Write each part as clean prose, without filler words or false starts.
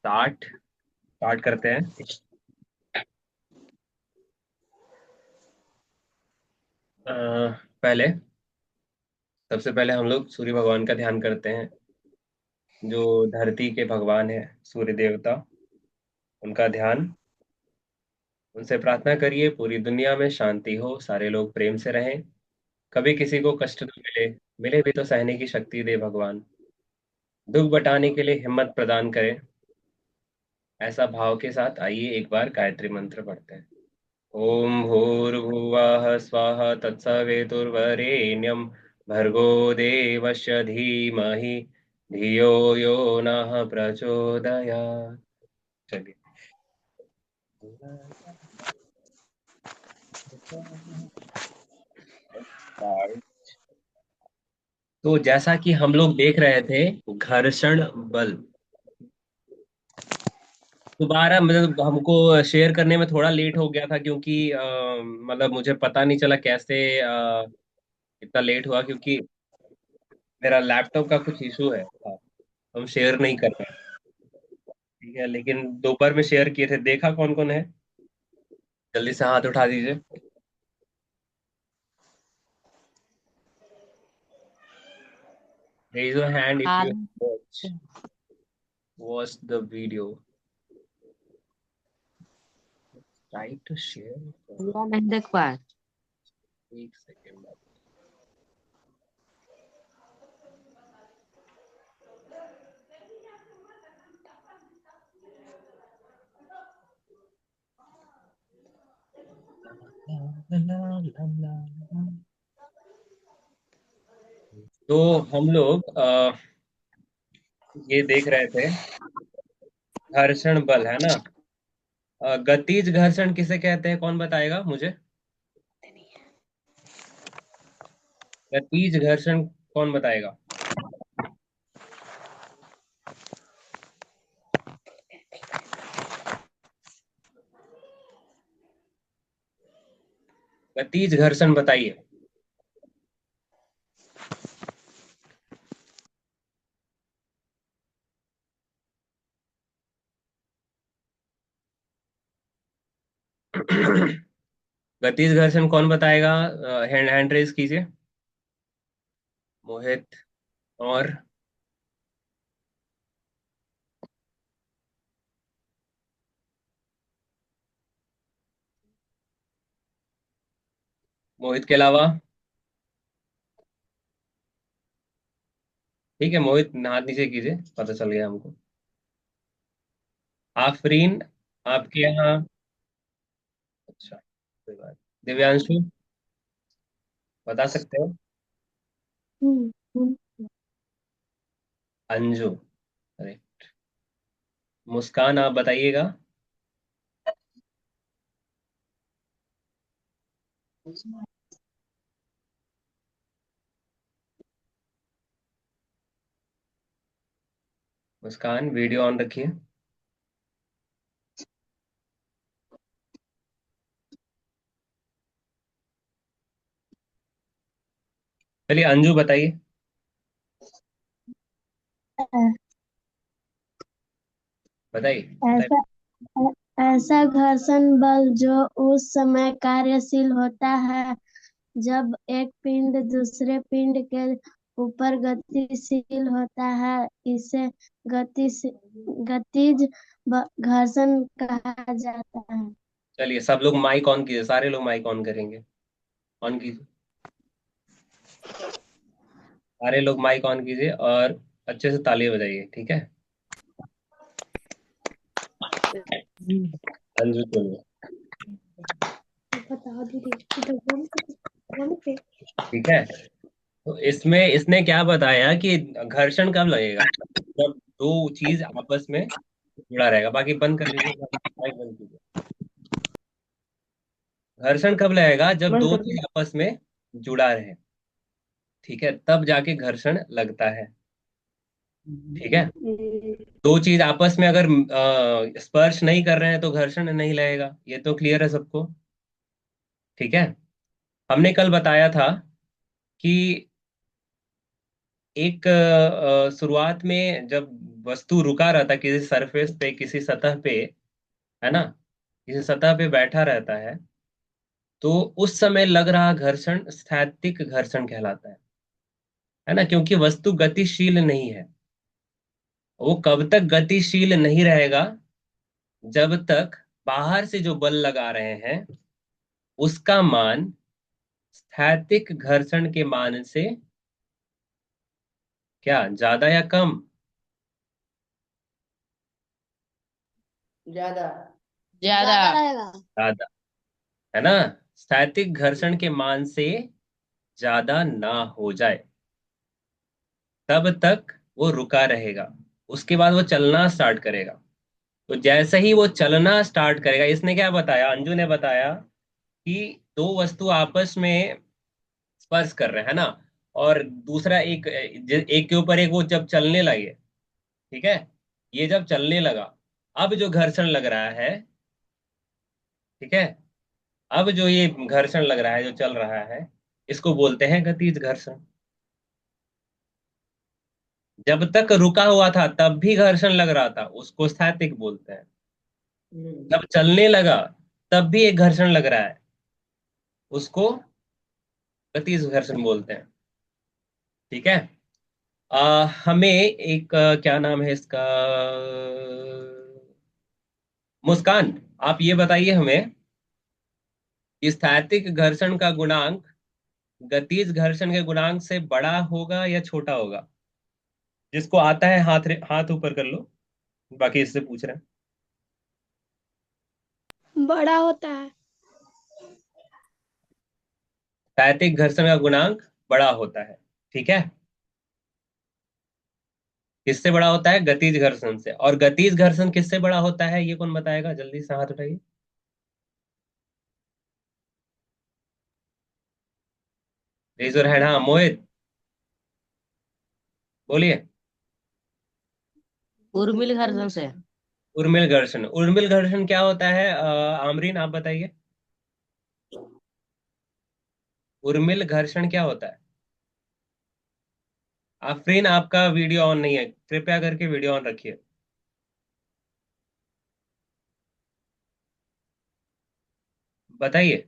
Start करते हैं। अ, पहले सबसे पहले हम लोग सूर्य भगवान का ध्यान करते हैं। जो धरती के भगवान है, सूर्य देवता, उनका ध्यान। उनसे प्रार्थना करिए पूरी दुनिया में शांति हो, सारे लोग प्रेम से रहें, कभी किसी को कष्ट न मिले। मिले भी तो सहने की शक्ति दे भगवान। दुख बटाने के लिए हिम्मत प्रदान करें। ऐसा भाव के साथ आइए एक बार गायत्री मंत्र पढ़ते हैं। ओम भूर्भुवः स्वः तत्सवितुर्वरेण्यं भर्गो देवस्य धीमहि धियो यो नः प्रचोदयात्। चलिए। तो जैसा कि हम लोग देख रहे थे, घर्षण बल। दोबारा मतलब हमको शेयर करने में थोड़ा लेट हो गया था, क्योंकि मतलब मुझे पता नहीं चला कैसे इतना लेट हुआ, क्योंकि मेरा लैपटॉप का कुछ इशू है। हम शेयर नहीं कर रहे हैं। ठीक है, लेकिन दोपहर में शेयर किए थे। देखा कौन कौन है? जल्दी से हाथ उठा दीजिए। Raise your hand if you हाँ। watch the video. Try to share. पूरा नहीं देख पा। एक सेकेंड। तो हम लोग ये देख रहे थे, घर्षण बल है ना। गतिज घर्षण किसे कहते हैं, कौन बताएगा मुझे? गतिज घर्षण कौन बताएगा? गतिज घर्षण बताइए। गतिज घर्षण कौन बताएगा? हैंड हैंड रेज कीजिए। मोहित। और मोहित के अलावा? ठीक है, मोहित हाथ नीचे कीजिए, पता चल गया हमको। आफरीन, आपके यहाँ? अच्छा, कोई बात। दिव्यांशु, बता सकते हो? हम्म, हम्म। अंजू, अरे। मुस्कान, आप बताइएगा। मुस्कान, वीडियो ऑन रखिए। चलिए, अंजू बताइए। बताइए बताइए। ऐसा ऐसा घर्षण बल जो उस समय कार्यशील होता है जब एक पिंड दूसरे पिंड के ऊपर गतिशील होता है, इसे गतिज घर्षण कहा जाता है। चलिए, सब लोग माइक ऑन कीजिए, सारे लोग माइक ऑन करेंगे। ऑन कीजिए। सारे लोग माइक ऑन कीजिए और अच्छे से ताली बजाइए, ठीक है? अंजू बोलिए। बता दीजिए। ठीक है, तो इसमें इसने क्या बताया कि घर्षण कब लगेगा? जब दो चीज आपस में जुड़ा रहेगा। बाकी बंद कर लीजिए, माइक बंद कीजिए। घर्षण कब लगेगा? जब बंद दो कर दो। चीज आपस में जुड़ा रहे। ठीक है, तब जाके घर्षण लगता है। ठीक है। दो चीज आपस में अगर स्पर्श नहीं कर रहे हैं तो घर्षण नहीं लगेगा। ये तो क्लियर है सबको? ठीक है। हमने कल बताया था कि एक शुरुआत में जब वस्तु रुका रहता है किसी सरफेस पे, किसी सतह पे, है ना, किसी सतह पे बैठा रहता है, तो उस समय लग रहा घर्षण स्थैतिक घर्षण कहलाता है ना, क्योंकि वस्तु गतिशील नहीं है। वो कब तक गतिशील नहीं रहेगा? जब तक बाहर से जो बल लगा रहे हैं उसका मान स्थैतिक घर्षण के मान से क्या ज्यादा या कम? ज्यादा। ज्यादा। रहेगा। ज्यादा, है ना। स्थैतिक घर्षण के मान से ज्यादा ना हो जाए तब तक वो रुका रहेगा। उसके बाद वो चलना स्टार्ट करेगा। तो जैसे ही वो चलना स्टार्ट करेगा, इसने क्या बताया, अंजू ने बताया कि दो वस्तु आपस में स्पर्श कर रहे हैं, है ना, और दूसरा एक एक के ऊपर एक वो जब चलने लगे, ठीक है, ये जब चलने लगा, अब जो घर्षण लग रहा है, ठीक है, अब जो ये घर्षण लग रहा है, जो चल रहा है, इसको बोलते हैं गतिज घर्षण। जब तक रुका हुआ था तब भी घर्षण लग रहा था, उसको स्थैतिक बोलते हैं। हम्म। जब चलने लगा तब भी एक घर्षण लग रहा है, उसको गतिज घर्षण बोलते हैं। ठीक है। हमें एक क्या नाम है इसका, मुस्कान, आप ये बताइए हमें कि स्थैतिक घर्षण का गुणांक गतिज घर्षण के गुणांक से बड़ा होगा या छोटा होगा? जिसको आता है हाथ हाथ ऊपर कर लो, बाकी इससे पूछ रहे हैं। बड़ा होता है। स्थैतिक घर्षण का गुणांक बड़ा होता है, ठीक है। किससे बड़ा होता है? गतिज घर्षण से। और गतिज घर्षण किससे बड़ा होता है, ये कौन बताएगा? जल्दी से हाथ उठाइए। Raise your hand. हाँ, मोहित, बोलिए। उर्मिल घर्षण से। उर्मिल घर्षण। उर्मिल घर्षण क्या होता है? आमरीन, आप बताइए, उर्मिल घर्षण क्या होता है? आफरीन, आपका वीडियो ऑन नहीं है, कृपया करके वीडियो ऑन रखिए। बताइए,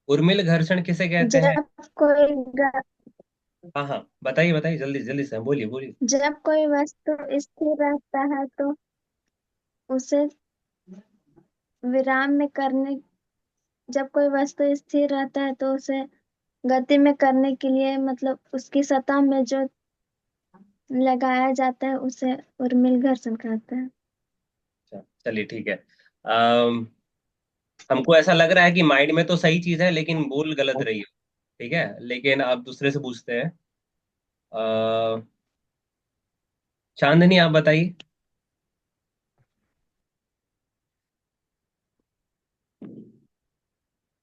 उर्मिल घर्षण किसे कहते हैं? जब कोई ग- हाँ हाँ, बताइए बताइए, जल्दी जल्दी से बोलिए बोलिए। जब कोई वस्तु स्थिर रहता है तो उसे विराम में करने जब कोई वस्तु स्थिर रहता है तो उसे गति में करने के लिए मतलब उसकी सतह में जो लगाया जाता है उसे उर्मिल घर्षण कहते हैं। अच्छा, चलिए ठीक है। अम, हमको ऐसा लग रहा है कि माइंड में तो सही चीज है लेकिन बोल गलत रही है। ठीक है, लेकिन आप दूसरे से पूछते हैं। अ, चांदनी, आप बताइए।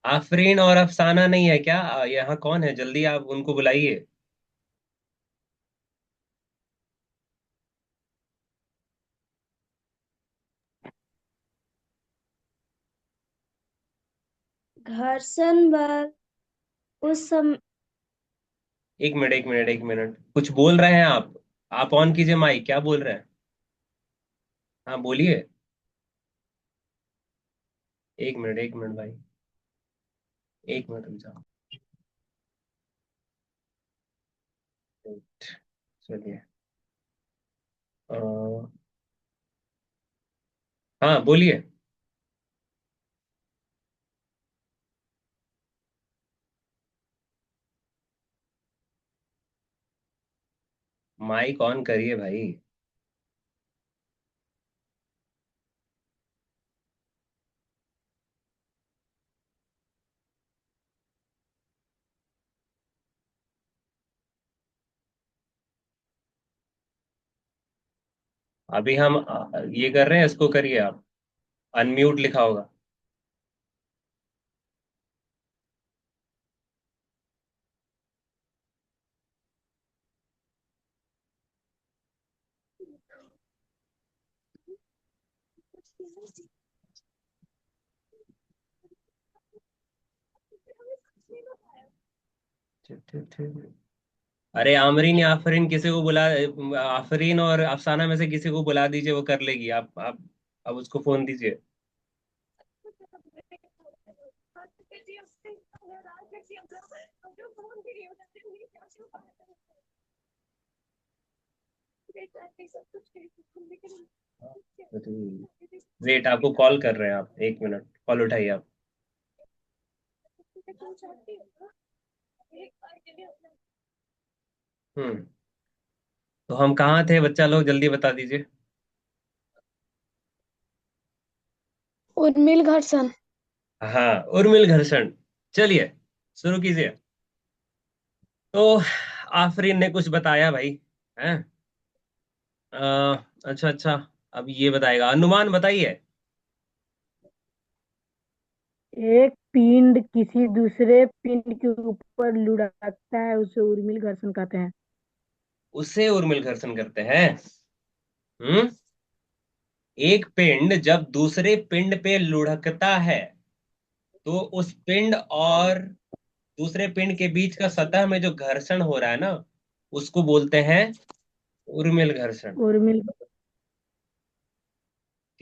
आफरीन और अफसाना नहीं है क्या? यहाँ कौन है? जल्दी आप उनको बुलाइए। घर्षण बल उस सम एक मिनट एक मिनट एक मिनट, कुछ बोल रहे हैं आप ऑन कीजिए माइक, क्या बोल रहे हैं? हाँ बोलिए। एक मिनट भाई, एक मिनट रुक जाओ। चलिए। अ, हाँ बोलिए। माइक ऑन करिए भाई। अभी हम ये कर रहे हैं, इसको करिए आप। अनम्यूट लिखा होगा। ठीक ठीक ठीक। अरे आमरीन या आफरीन किसी को बुला, आफरीन और अफसाना में से किसी को बुला दीजिए, वो कर लेगी। आप अब उसको फोन दीजिए। वेट, आपको कॉल कर रहे हैं, आप 1 मिनट, कॉल उठाइए आप। हम्म। तो हम कहाँ थे बच्चा लोग, जल्दी बता दीजिए। उर्मिल घर्षण। हाँ, उर्मिल घर्षण। चलिए शुरू कीजिए। तो आफरीन ने कुछ बताया भाई, हैं? अच्छा अच्छा। अब ये बताएगा, अनुमान बताइए। एक पिंड किसी दूसरे पिंड के ऊपर लुढ़कता है, उसे उर्मिल घर्षण कहते हैं। उससे उर्मिल घर्षण करते हैं। हम्म। एक पिंड जब दूसरे पिंड पे लुढ़कता है, तो उस पिंड और दूसरे पिंड के बीच का सतह में जो घर्षण हो रहा है ना, उसको बोलते हैं उर्मिल घर्षण। उर्मिल।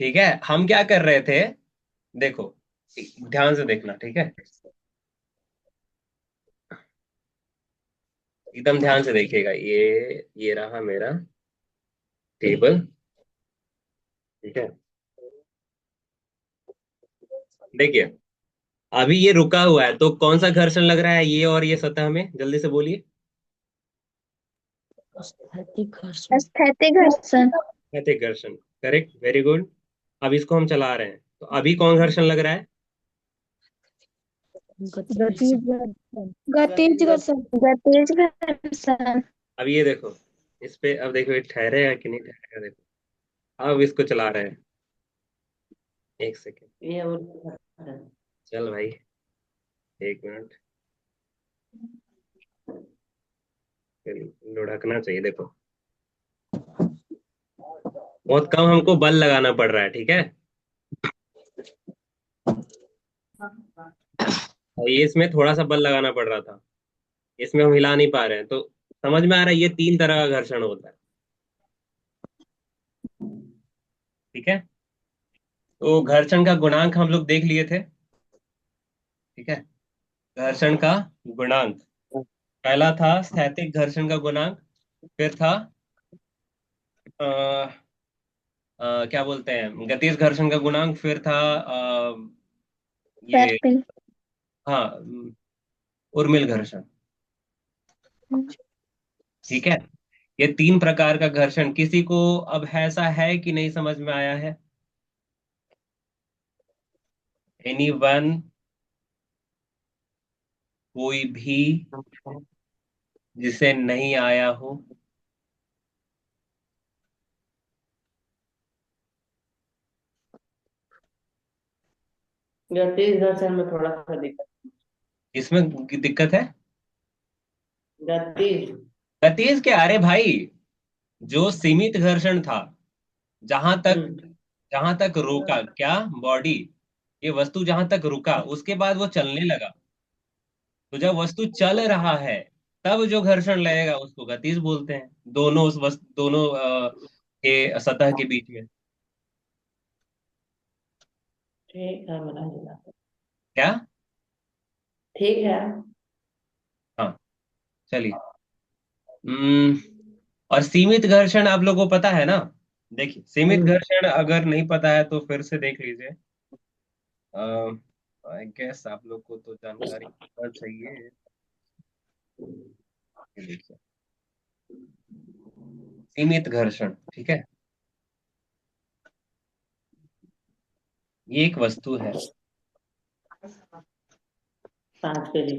ठीक है, हम क्या कर रहे थे, देखो, ध्यान से देखना, ठीक है? एकदम ध्यान से देखिएगा। ये रहा मेरा टेबल, ठीक है? देखिए, अभी ये रुका हुआ है, तो कौन सा घर्षण लग रहा है ये और ये सतह में, जल्दी से बोलिए। स्थैतिक घर्षण। स्थैतिक घर्षण। स्थैतिक घर्षण। Correct, very good. अब इसको हम चला रहे हैं, तो अभी कौन घर्षण लग रहा है? गति गतिज घर्षण। घर्षण। गतिज घर्षण। गतिज घर्षण। अब ये देखो, इस पे अब देखो, ये ठहरेगा कि नहीं ठहरेगा, देखो। अब इसको चला रहे हैं, 1 सेकेंड। ये उर्मिल घर्षण। चल भाई, 1 मिनट। लुढ़कना चाहिए, देखो। बहुत कम हमको बल लगाना पड़ रहा है, ठीक है? और ये इसमें थोड़ा सा बल लगाना पड़ रहा था, इसमें हम हिला नहीं पा रहे हैं, तो समझ में आ रहा है, ये 3 तरह का घर्षण होता है। ठीक है, तो घर्षण का गुणांक हम लोग देख लिए थे। ठीक है, घर्षण का गुणांक, पहला था स्थैतिक घर्षण का गुणांक, फिर था क्या बोलते हैं, गतिज घर्षण का गुणांक, फिर था ये, सर्पिल। हाँ, उर्मिल घर्षण। ठीक है, ये 3 प्रकार का घर्षण, किसी को अब ऐसा है कि नहीं समझ में आया है? एनी वन, कोई भी जिसे नहीं आया हो? गतिज घर्षण में थोड़ा सा दिक्कत। इसमें दिक्कत है? गतिज। गतिज के, अरे भाई, जो सीमित घर्षण था, जहां तक हम्म। जहां तक रुका क्या, बॉडी, ये वस्तु जहां तक रुका, उसके बाद वो चलने लगा। तो जब वस्तु चल रहा है, तब जो घर्षण लगेगा उसको गतिज बोलते हैं, दोनों उस वस्तु, दोनों के सतह के बीच में। ठीक है, मिला। क्या? ठीक है। हाँ, चलिए। हम्म। और सीमित घर्षण आप लोगों को पता है ना? देखिए, सीमित हम्म। घर्षण अगर नहीं पता है तो फिर से देख लीजिए। आई गेस आप लोग को तो जानकारी होना चाहिए। ये देखिए, सीमित घर्षण, ठीक है, ये एक वस्तु है। 5 पेज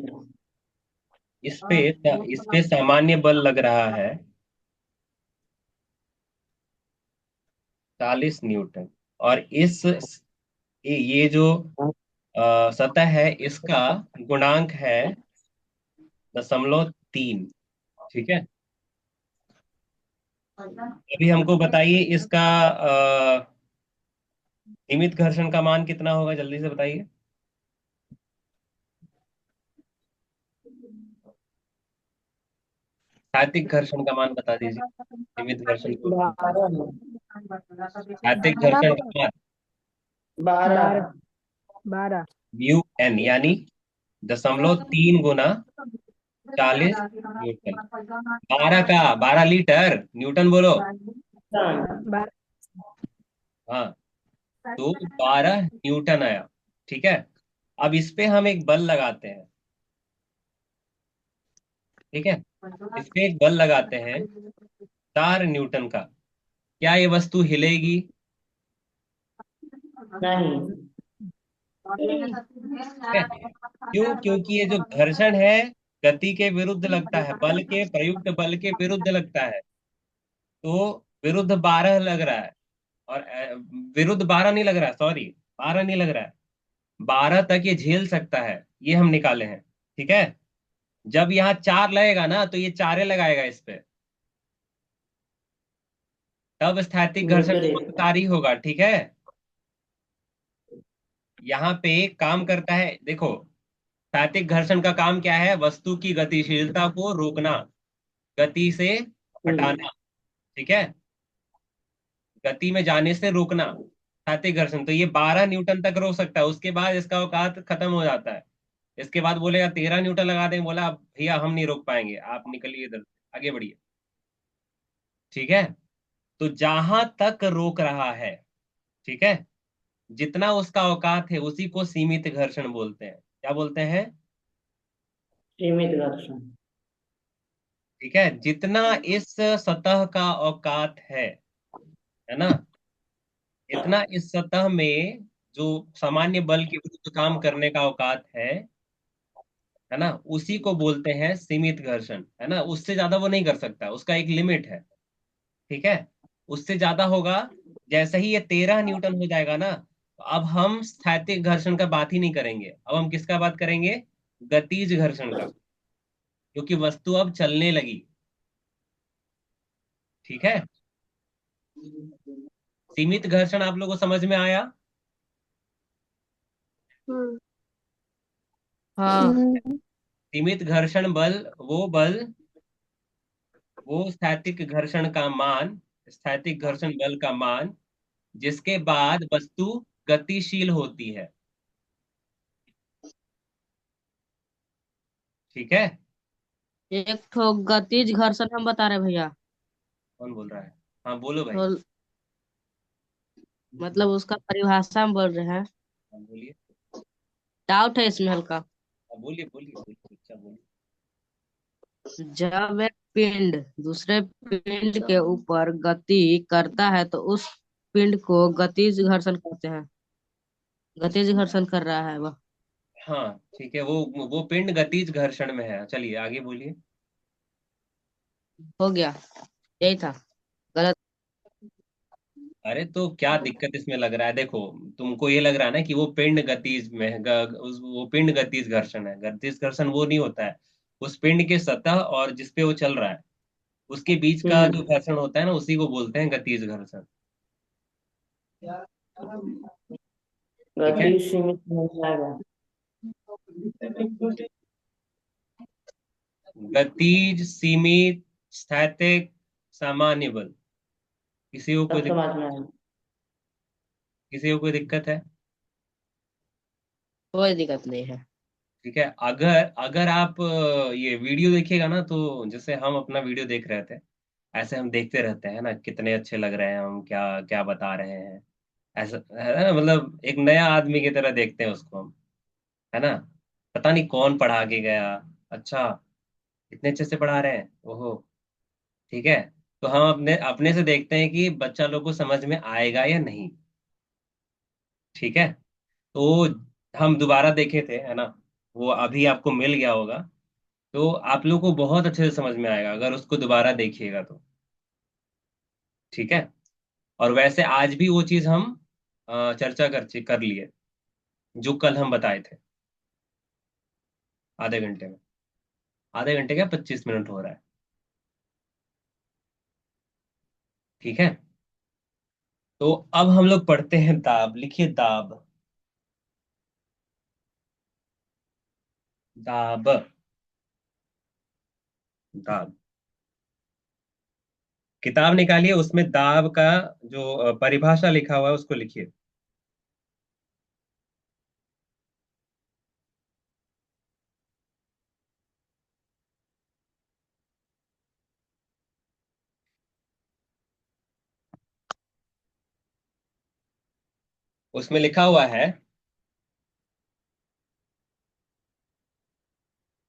का। इस पे सामान्य बल लग रहा है 40 न्यूटन। और ये जो सतह है, इसका गुणांक है 0.3। ठीक है, अभी हमको बताइए इसका सीमित घर्षण का मान कितना होगा, जल्दी से बताइए। स्थैतिक घर्षण का मान बता दीजिए, सीमित घर्षण को। 12 स्थैतिक घर्षण का मान 12 12 12। म्यू एन, यानी 0.3 × 40 न्यूटन। 12 लीटर बोलो। टन। 12। हाँ, तो 12 न्यूटन आया। ठीक है, अब इस पे हम एक बल लगाते हैं। ठीक है, इस पे एक बल लगाते हैं 4 न्यूटन का। क्या ये वस्तु हिलेगी? नहीं। ठीक है, क्यों? क्योंकि ये जो घर्षण है गति के विरुद्ध लगता है, बल के, प्रयुक्त बल के विरुद्ध लगता है। तो विरुद्ध 12 लग रहा है, और विरुद्ध 12 नहीं लग रहा है, सॉरी, 12 नहीं लग रहा है, 12 तक ये झेल सकता है, ये हम निकाले हैं। ठीक है, जब यहाँ 4 लगेगा ना तो ये चारे लगाएगा इस पे, तब स्थैतिक घर्षण विपरीत। चमत्कारी होगा। ठीक है, यहाँ पे काम करता है, देखो, स्थैतिक घर्षण का काम क्या है? वस्तु की गतिशीलता को रोकना, गति से हम्म। हटाना। ठीक है, गति में जाने से रोकना, स्थैतिक घर्षण। तो ये 12 न्यूटन तक रोक सकता है, उसके बाद इसका औकात खत्म हो जाता है। इसके बाद बोलेगा 13 न्यूटन लगा देंगे, बोला भैया हम नहीं रोक पाएंगे, आप निकलिए इधर से, आगे बढ़िए। ठीक है, तो जहां तक रोक रहा है, ठीक है, जितना उसका औकात है, उसी को सीमित घर्षण बोलते हैं। क्या बोलते हैं? सीमित घर्षण। ठीक है, जितना इस सतह का औकात है ना, इतना इस सतह में जो सामान्य बल के विरुद्ध काम करने का औकात है ना, उसी को बोलते हैं सीमित घर्षण। है ना, उससे ज्यादा वो नहीं कर सकता, उसका एक लिमिट है। ठीक है, उससे ज्यादा होगा, जैसे ही ये 13 न्यूटन हो जाएगा ना, तो अब हम स्थैतिक घर्षण का बात ही नहीं करेंगे, अब हम किसका बात करेंगे? गतिज घर्षण का, क्योंकि वस्तु अब चलने लगी। ठीक है, सीमित घर्षण आप लोगों को समझ में आया? हाँ। सीमित घर्षण बल, वो स्थैतिक घर्षण का मान, स्थैतिक घर्षण बल का मान जिसके बाद वस्तु गतिशील होती है। ठीक है, एक ठो गतिज घर्षण हम बता रहे भैया। कौन बोल रहा है? हाँ बोलो भाई। तो मतलब उसका परिभाषा हम बोल रहे हैं। हाँ बोलिए। डाउट है इसमें हल्का। हाँ बोलिए बोलिए बोलिए, अच्छा बोलिए। जब एक पिंड दूसरे पिंड के ऊपर गति करता है तो उस पिंड को गतिज घर्षण कहते हैं। गतिज घर्षण कर रहा है वह। हाँ ठीक है, वो पिंड गतिज घर्षण में है। चलिए आगे बोलिए। हो गया, यही था। गलत। अरे तो क्या दिक्कत इसमें लग रहा है? देखो, तुमको ये लग रहा है ना कि वो पिंड गतिज में है, वो पिंड गतिज घर्षण है। गतिज घर्षण वो नहीं होता है, उस पिंड के सतह और जिस पे वो चल रहा है उसके बीच का जो हम्म। घर्षण होता है ना, उसी को बोलते हैं गतिज घर्षण। ठीक है, गति सीमित हो जाएगा। गतिज, सीमित, स्थैतिक, सामान्य बल। किसी को कोई सब समझ दिक्कत? में आया। किसी को कोई दिक्कत है? कोई दिक्कत नहीं है। ठीक है, अगर अगर आप ये वीडियो देखिएगा ना, तो जैसे हम अपना वीडियो देख रहे थे, ऐसे हम देखते रहते हैं ना, कितने अच्छे लग रहे हैं हम, क्या क्या बता रहे हैं, ऐसा है ना, मतलब एक नया आदमी की तरह देखते हैं उसको हम। है ना, पता नहीं कौन पढ़ा के गया, अच्छा इतने अच्छे से पढ़ा रहे हैं, ओहो। ठीक है, तो हम अपने अपने से देखते हैं कि बच्चा लोग को समझ में आएगा या नहीं। ठीक है, तो हम दोबारा देखे थे, है ना, वो अभी आपको मिल गया होगा, तो आप लोग को बहुत अच्छे से समझ में आएगा अगर उसको दोबारा देखिएगा तो। ठीक है, और वैसे आज भी वो चीज हम चर्चा कर लिए, जो कल हम बताए थे, आधे घंटे में। आधे घंटे का 25 मिनट हो रहा है। ठीक है, तो अब हम लोग पढ़ते हैं दाब। लिखिए दाब। दाब, दाब। किताब निकालिए, उसमें दाब का जो परिभाषा लिखा हुआ है उसको लिखिए। उसमें लिखा हुआ है,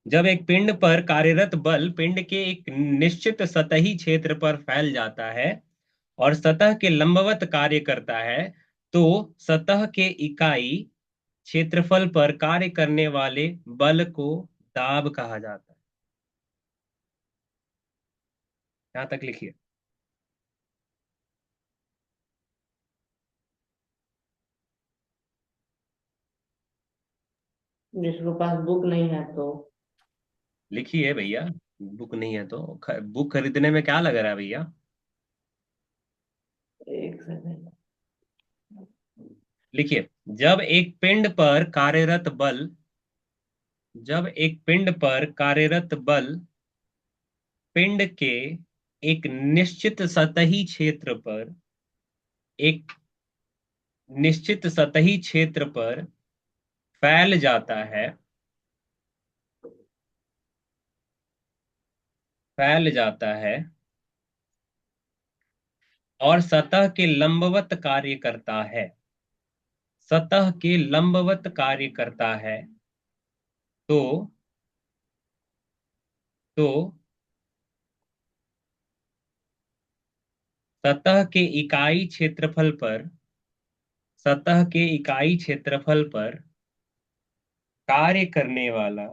जब एक पिंड पर कार्यरत बल पिंड के एक निश्चित सतही क्षेत्र पर फैल जाता है और सतह के लंबवत कार्य करता है, तो सतह के इकाई क्षेत्रफल पर कार्य करने वाले बल को दाब कहा जाता है। यहां तक लिखिए। जिसके पास बुक नहीं है तो। लिखिए भैया। बुक नहीं है तो बुक खरीदने में क्या लग रहा है भैया? एक सेकंड। लिखिए। जब एक पिंड पर कार्यरत बल जब एक पिंड पर कार्यरत बल पिंड के एक निश्चित सतही क्षेत्र पर एक निश्चित सतही क्षेत्र पर फैल जाता है फैल जाता है और सतह के लंबवत कार्य करता है सतह के लंबवत कार्य करता है, तो तो सतह के इकाई क्षेत्रफल पर सतह के इकाई क्षेत्रफल पर कार्य करने वाला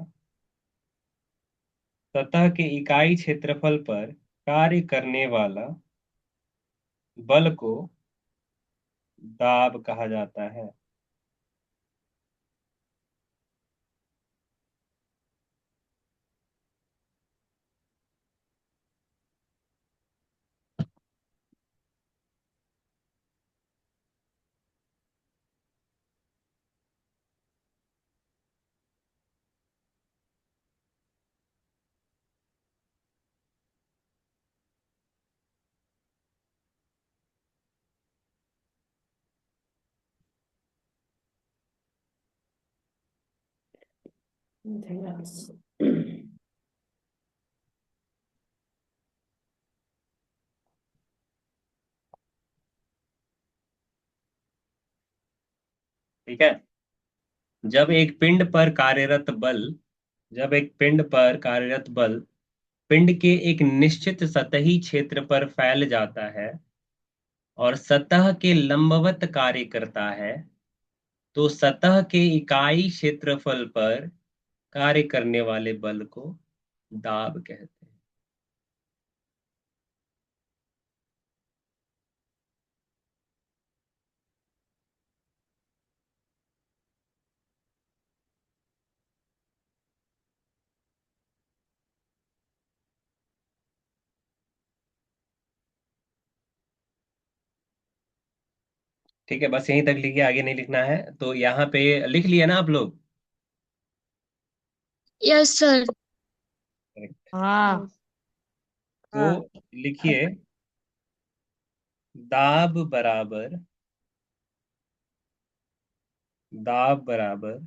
सतह के इकाई क्षेत्रफल पर कार्य करने वाला बल को दाब कहा जाता है। ठीक है। जब एक पिंड पर कार्यरत बल जब एक पिंड पर कार्यरत बल पिंड के एक निश्चित सतही क्षेत्र पर फैल जाता है और सतह के लंबवत कार्य करता है, तो सतह के इकाई क्षेत्रफल पर कार्य करने वाले बल को दाब कहते हैं। ठीक है, बस यहीं तक लिखिए, आगे नहीं लिखना है। तो यहाँ पे लिख लिया ना आप लोग? Yes sir. Correct। हाँ। तो लिखिए, दाब बराबर दाब बराबर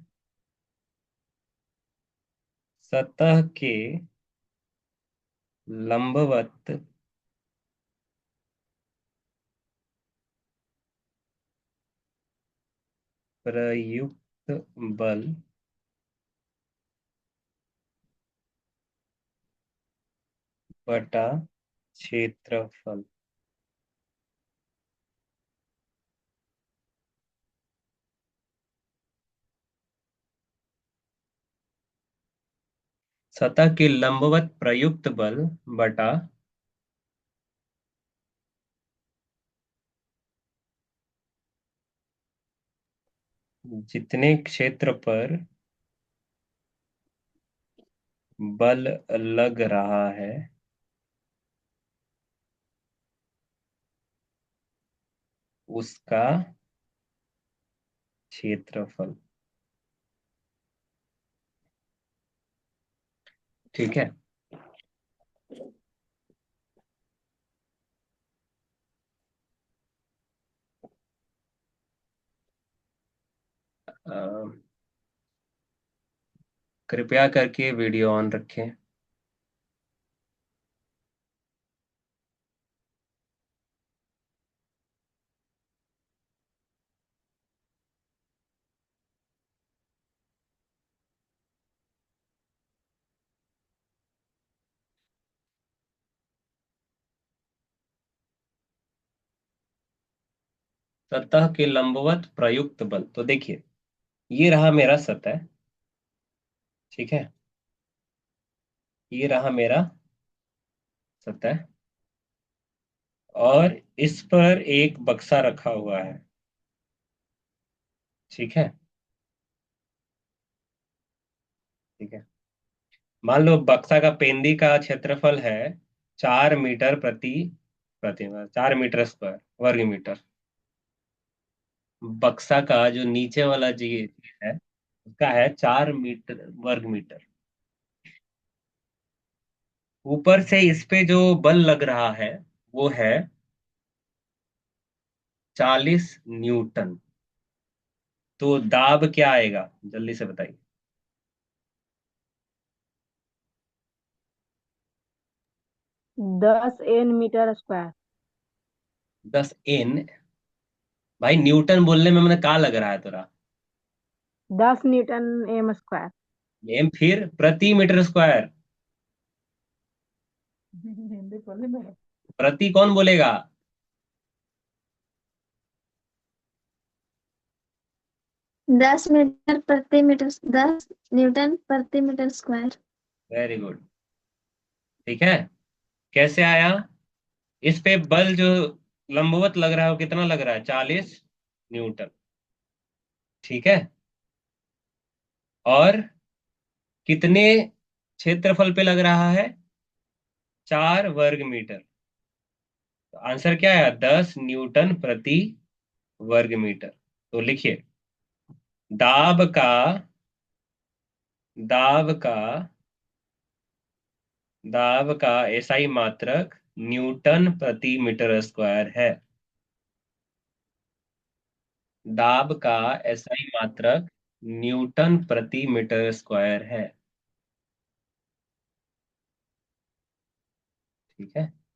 सतह के लंबवत प्रयुक्त बल बटा क्षेत्रफल। सतह के लंबवत प्रयुक्त बल बटा जितने क्षेत्र पर बल लग रहा है उसका क्षेत्रफल। ठीक है। कृपया करके वीडियो ऑन रखें। सतह के लंबवत प्रयुक्त बल, तो देखिए ये रहा मेरा सतह, ठीक है, ये रहा मेरा सतह, और इस पर एक बक्सा रखा हुआ है, ठीक है, ठीक है। मान लो बक्सा का पेंदी का क्षेत्रफल है 4 मीटर प्रति प्रति 4 मीटर स्क्वायर, वर्ग मीटर। बक्सा का जो नीचे वाला जी है उसका है 4 मीटर वर्ग मीटर। ऊपर से इस पे जो बल लग रहा है वो है 40 न्यूटन। तो दाब क्या आएगा, जल्दी से बताइए। 10 N मीटर स्क्वायर। 10 N, भाई न्यूटन बोलने में मैंने कहा लग रहा है तेरा। 10 N m स्क्वायर। एम फिर प्रति मीटर स्क्वायर, हिंदी बोले मेरे। प्रति कौन बोलेगा। 10 मीटर प्रति मीटर 10 न्यूटन प्रति मीटर स्क्वायर। वेरी गुड, ठीक है। कैसे आया, इस पे बल जो लंबवत लग रहा है वो कितना लग रहा है, 40 न्यूटन, ठीक है। और कितने क्षेत्रफल पे लग रहा है, 4 वर्ग मीटर। तो आंसर क्या है, 10 न्यूटन प्रति वर्ग मीटर। तो लिखिए, दाब का दाब का दाब का एसआई मात्रक न्यूटन प्रति मीटर स्क्वायर है। दाब का एसआई मात्रक न्यूटन प्रति मीटर स्क्वायर है, ठीक है।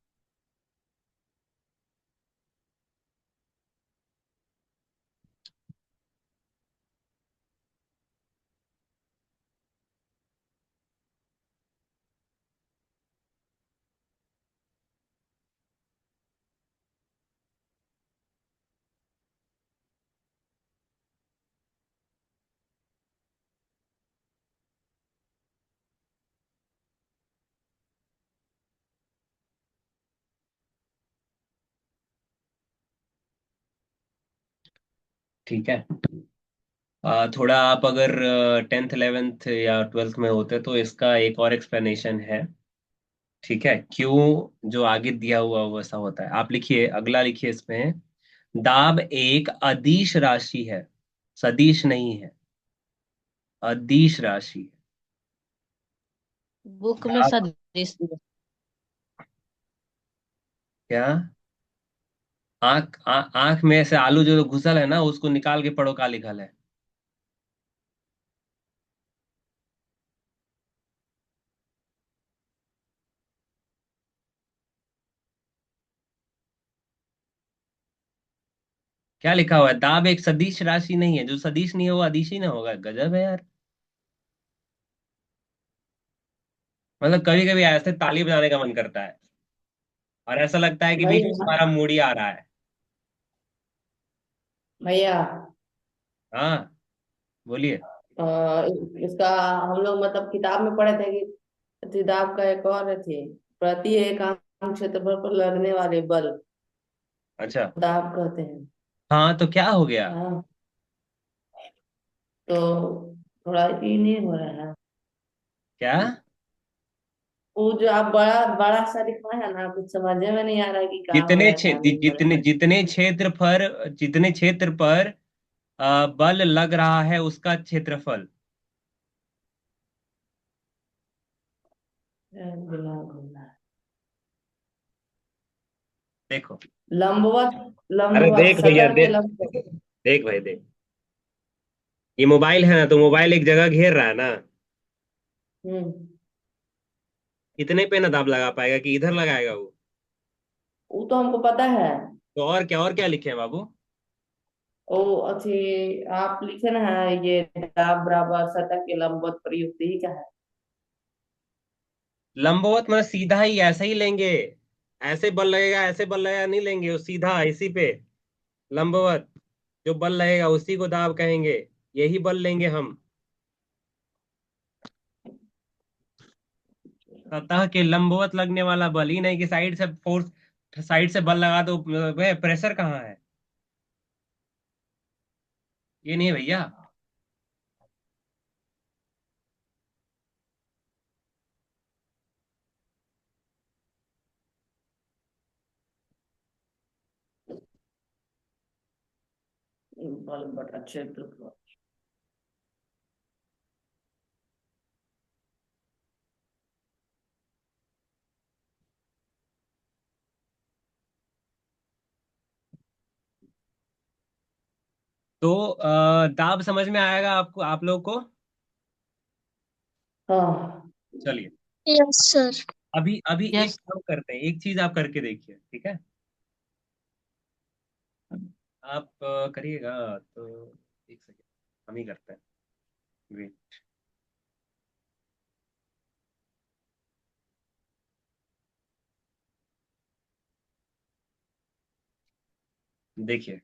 ठीक है। थोड़ा आप अगर 10th 11th या 12th में होते तो इसका एक और एक्सप्लेनेशन है, ठीक है, क्यों जो आगे दिया हुआ वैसा होता है। आप लिखिए, अगला लिखिए इसमें, दाब एक अदिश राशि है, सदिश नहीं है, अदिश राशि है। बुक में दाब सदिश क्या, आंख में से आलू जो घुसल है ना उसको निकाल के पढ़ो का लिखल है। क्या लिखा हुआ है, दाब एक सदिश राशि नहीं है, जो सदिश नहीं है वो अदिश ही ना होगा। गजब है यार, मतलब कभी कभी ऐसे ताली बजाने का मन करता है और ऐसा लगता है कि बीच में भैया तुम्हारा मूड ही आ रहा है। भैया हाँ, बोलिए। अ, इसका हम लोग मतलब किताब में पढ़े थे कि किताब का एक और थी, प्रति एकांक क्षेत्रफल पर लगने वाले बल अच्छा, दाब कहते हैं। हाँ तो क्या हो गया, हाँ, तो थोड़ा ये नहीं हो रहा है। क्या, वो जो आप बड़ा बड़ा सा लिखा है ना, कुछ समझ में नहीं आ रहा है कि कहाँ हो जितने रहा है क्षे- कहाँ जि- नहीं हो जितने रहा जितने क्षेत्र पर बल लग रहा है उसका क्षेत्रफल। है। दिमाग घूम रहा है। देखो, लंबवत अरे लंबवत देख भैया, सतह के देख, लंबवत। देख भाई देख, ये मोबाइल है ना, तो मोबाइल एक जगह घेर रहा है ना, हम्म। इतने पे ना दाब लगा पाएगा कि इधर लगाएगा वो। वो तो हमको पता है। तो और क्या लिखे हैं बाबू? ओ अच्छी, आप लिखे ना है ये दाब बराबर सतह के लंबवत प्रयुक्त ही क्या है। लंबवत मतलब सीधा ही ऐसे ही लेंगे। ऐसे बल लगेगा, ऐसे बल लगेगा नहीं लेंगे, वो सीधा इसी पे लंबवत जो बल लगेगा उसी को दाब कहेंगे। यही बल लेंगे हम। सतह के लंबवत लगने वाला बल, ही नहीं कि साइड से फोर्स, साइड से बल लगा दो, वह प्रेशर कहाँ है? ये नहीं है भैया। बल बटा क्षेत्रफल। तो दाब समझ में आएगा आपको, आप लोग को? हाँ। चलिए, यस सर। अभी अभी एक यस। काम करते हैं, एक चीज आप करके देखिए, ठीक है? आप करिएगा तो, एक सेकेंड, हम ही करते हैं। वेट, देखिए।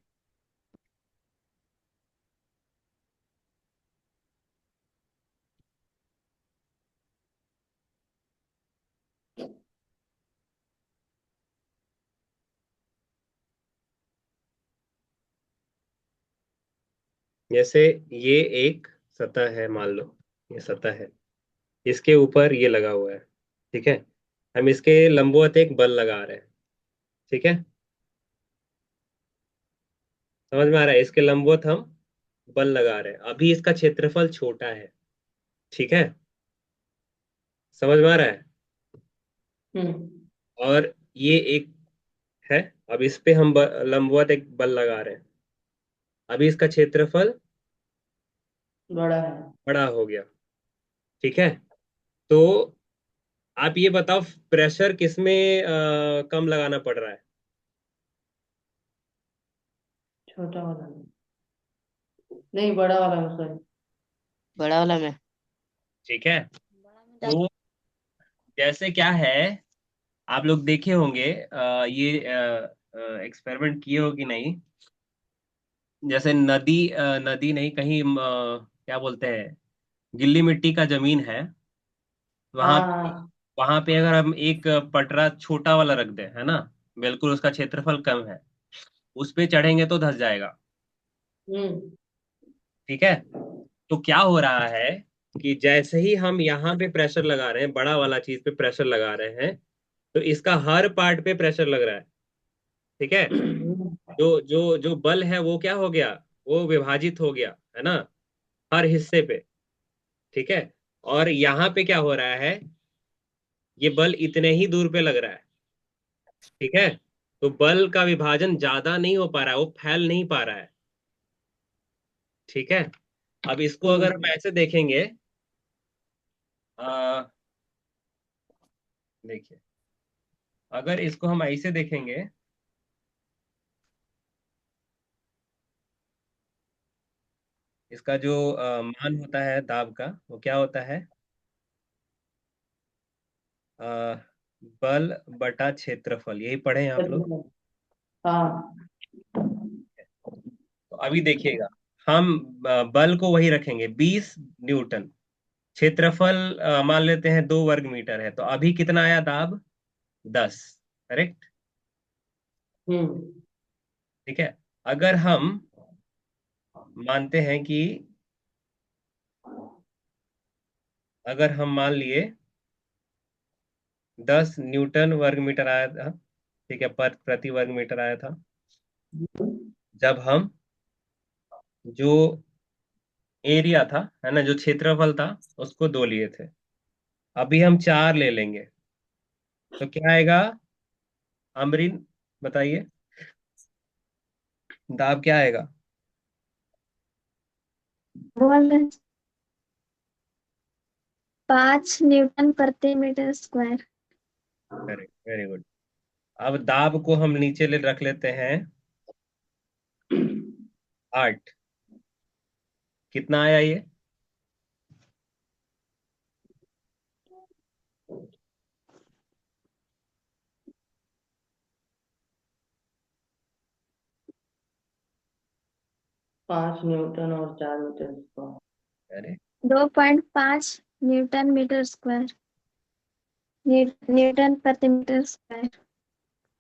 जैसे ये एक सतह है, मान लो ये सतह है, इसके ऊपर ये लगा हुआ है, ठीक है? हम इसके लंबवत एक बल लगा रहे हैं, ठीक है? समझ में आ रहा है? इसके लंबवत हम बल लगा रहे हैं। अभी इसका क्षेत्रफल छोटा है, ठीक है? समझ में आ रहा है? हम्म। और ये एक है, अब इस पे हम लंबवत एक बल लगा रहे हैं। अभी इसका क्षेत्रफल बड़ा है। बड़ा हो गया, ठीक है? तो आप ये बताओ, प्रेशर किसमें कम लगाना पड़ रहा है? छोटा वाला में। नहीं, बड़ा वाला में सॉरी। बड़ा वाला में। ठीक है। तो जैसे क्या है, आप लोग देखे होंगे, ये एक्सपेरिमेंट किए हो कि नहीं? जैसे नदी नहीं, कहीं क्या बोलते हैं, गिल्ली मिट्टी का जमीन है, वहां हाँ। वहां पे अगर हम एक पटरा छोटा वाला रख दें, है ना, बिल्कुल उसका क्षेत्रफल कम है, उस पे चढ़ेंगे तो धंस जाएगा, हम्म। ठीक है? तो क्या हो रहा है कि जैसे ही हम यहाँ पे प्रेशर लगा रहे हैं, बड़ा वाला चीज पे प्रेशर लगा रहे हैं, तो इसका हर पार्ट पे प्रेशर लग रहा है, ठीक है? जो जो जो बल है वो क्या हो गया, वो विभाजित हो गया, है ना, हर हिस्से पे, ठीक है? और यहाँ पे क्या हो रहा है, ये बल इतने ही दूर पे लग रहा है, ठीक है? तो बल का विभाजन ज्यादा नहीं हो पा रहा है, वो फैल नहीं पा रहा है, ठीक है? अब इसको अगर हम हम्म। ऐसे देखेंगे, आ, देखिए, अगर इसको हम ऐसे देखेंगे, इसका जो मान होता है दाब का, वो क्या होता है, आ, बल बटा क्षेत्रफल, यही पढ़े हैं आप लोग? हाँ। तो अभी देखिएगा, हम बल को वही रखेंगे 20 न्यूटन, क्षेत्रफल मान लेते हैं 2 वर्ग मीटर है, तो अभी कितना आया दाब? 10। करेक्ट? हम्म। ठीक है। अगर हम मानते हैं कि, अगर हम मान लिए 10 न्यूटन वर्ग मीटर आया था, ठीक है, पर प्रति वर्ग मीटर आया था, जब हम जो एरिया था, है ना, जो क्षेत्रफल था, उसको 2 लिए थे। अभी हम 4 ले लेंगे, तो क्या आएगा? अमरीन, बताइए, दाब क्या आएगा? बोल रहे 5 न्यूटन प्रति metre square. Correct, very good. अब दाब को हम नीचे ले रख लेते हैं 8। कितना आया ये? पांच न्यूटन और 4 मीटर स्क्वायर। अरे 2.5 न्यूटन मीटर स्क्वायर। न्यूटन प्रति मीटर स्क्वायर।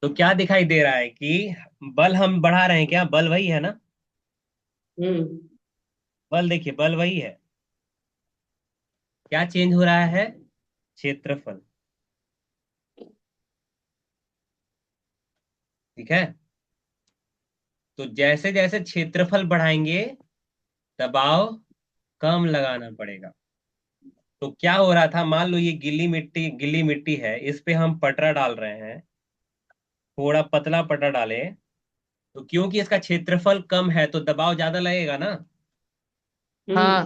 तो क्या दिखाई दे रहा है कि बल हम बढ़ा रहे हैं क्या? बल वही है ना? हम्म। बल देखिए, बल वही है। क्या चेंज हो रहा है? क्षेत्रफल। ठीक है। तो जैसे जैसे क्षेत्रफल बढ़ाएंगे, दबाव कम लगाना पड़ेगा। तो क्या हो रहा था, मान लो ये गिल्ली मिट्टी है, इस पे हम पटरा डाल रहे हैं, थोड़ा पतला पटरा डाले, तो क्योंकि इसका क्षेत्रफल कम है तो दबाव ज्यादा लगेगा ना। हाँ।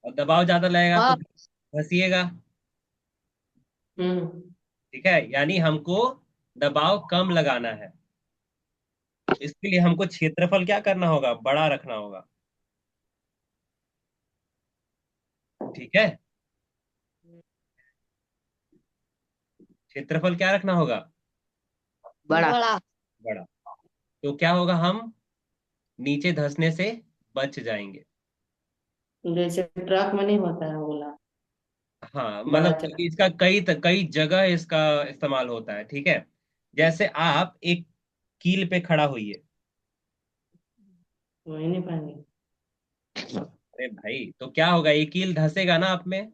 और दबाव ज्यादा लगेगा तो हाँ। घसीएगा। हम्म। ठीक है, यानी हमको दबाव कम लगाना है। इसके लिए हमको क्षेत्रफल क्या करना होगा? बड़ा रखना होगा। ठीक है। क्षेत्रफल क्या रखना होगा? बड़ा। बड़ा। तो क्या होगा, हम नीचे धंसने से बच जाएंगे। जैसे ट्रक में नहीं होता है बोला, हाँ, बड़ा मतलब चक्का। इसका कई जगह इसका इस्तेमाल होता है। ठीक है। जैसे आप एक कील पे खड़ा होइए। वही नहीं पाएंगे। अरे भाई, तो क्या होगा, ये कील धंसेगा ना आप में।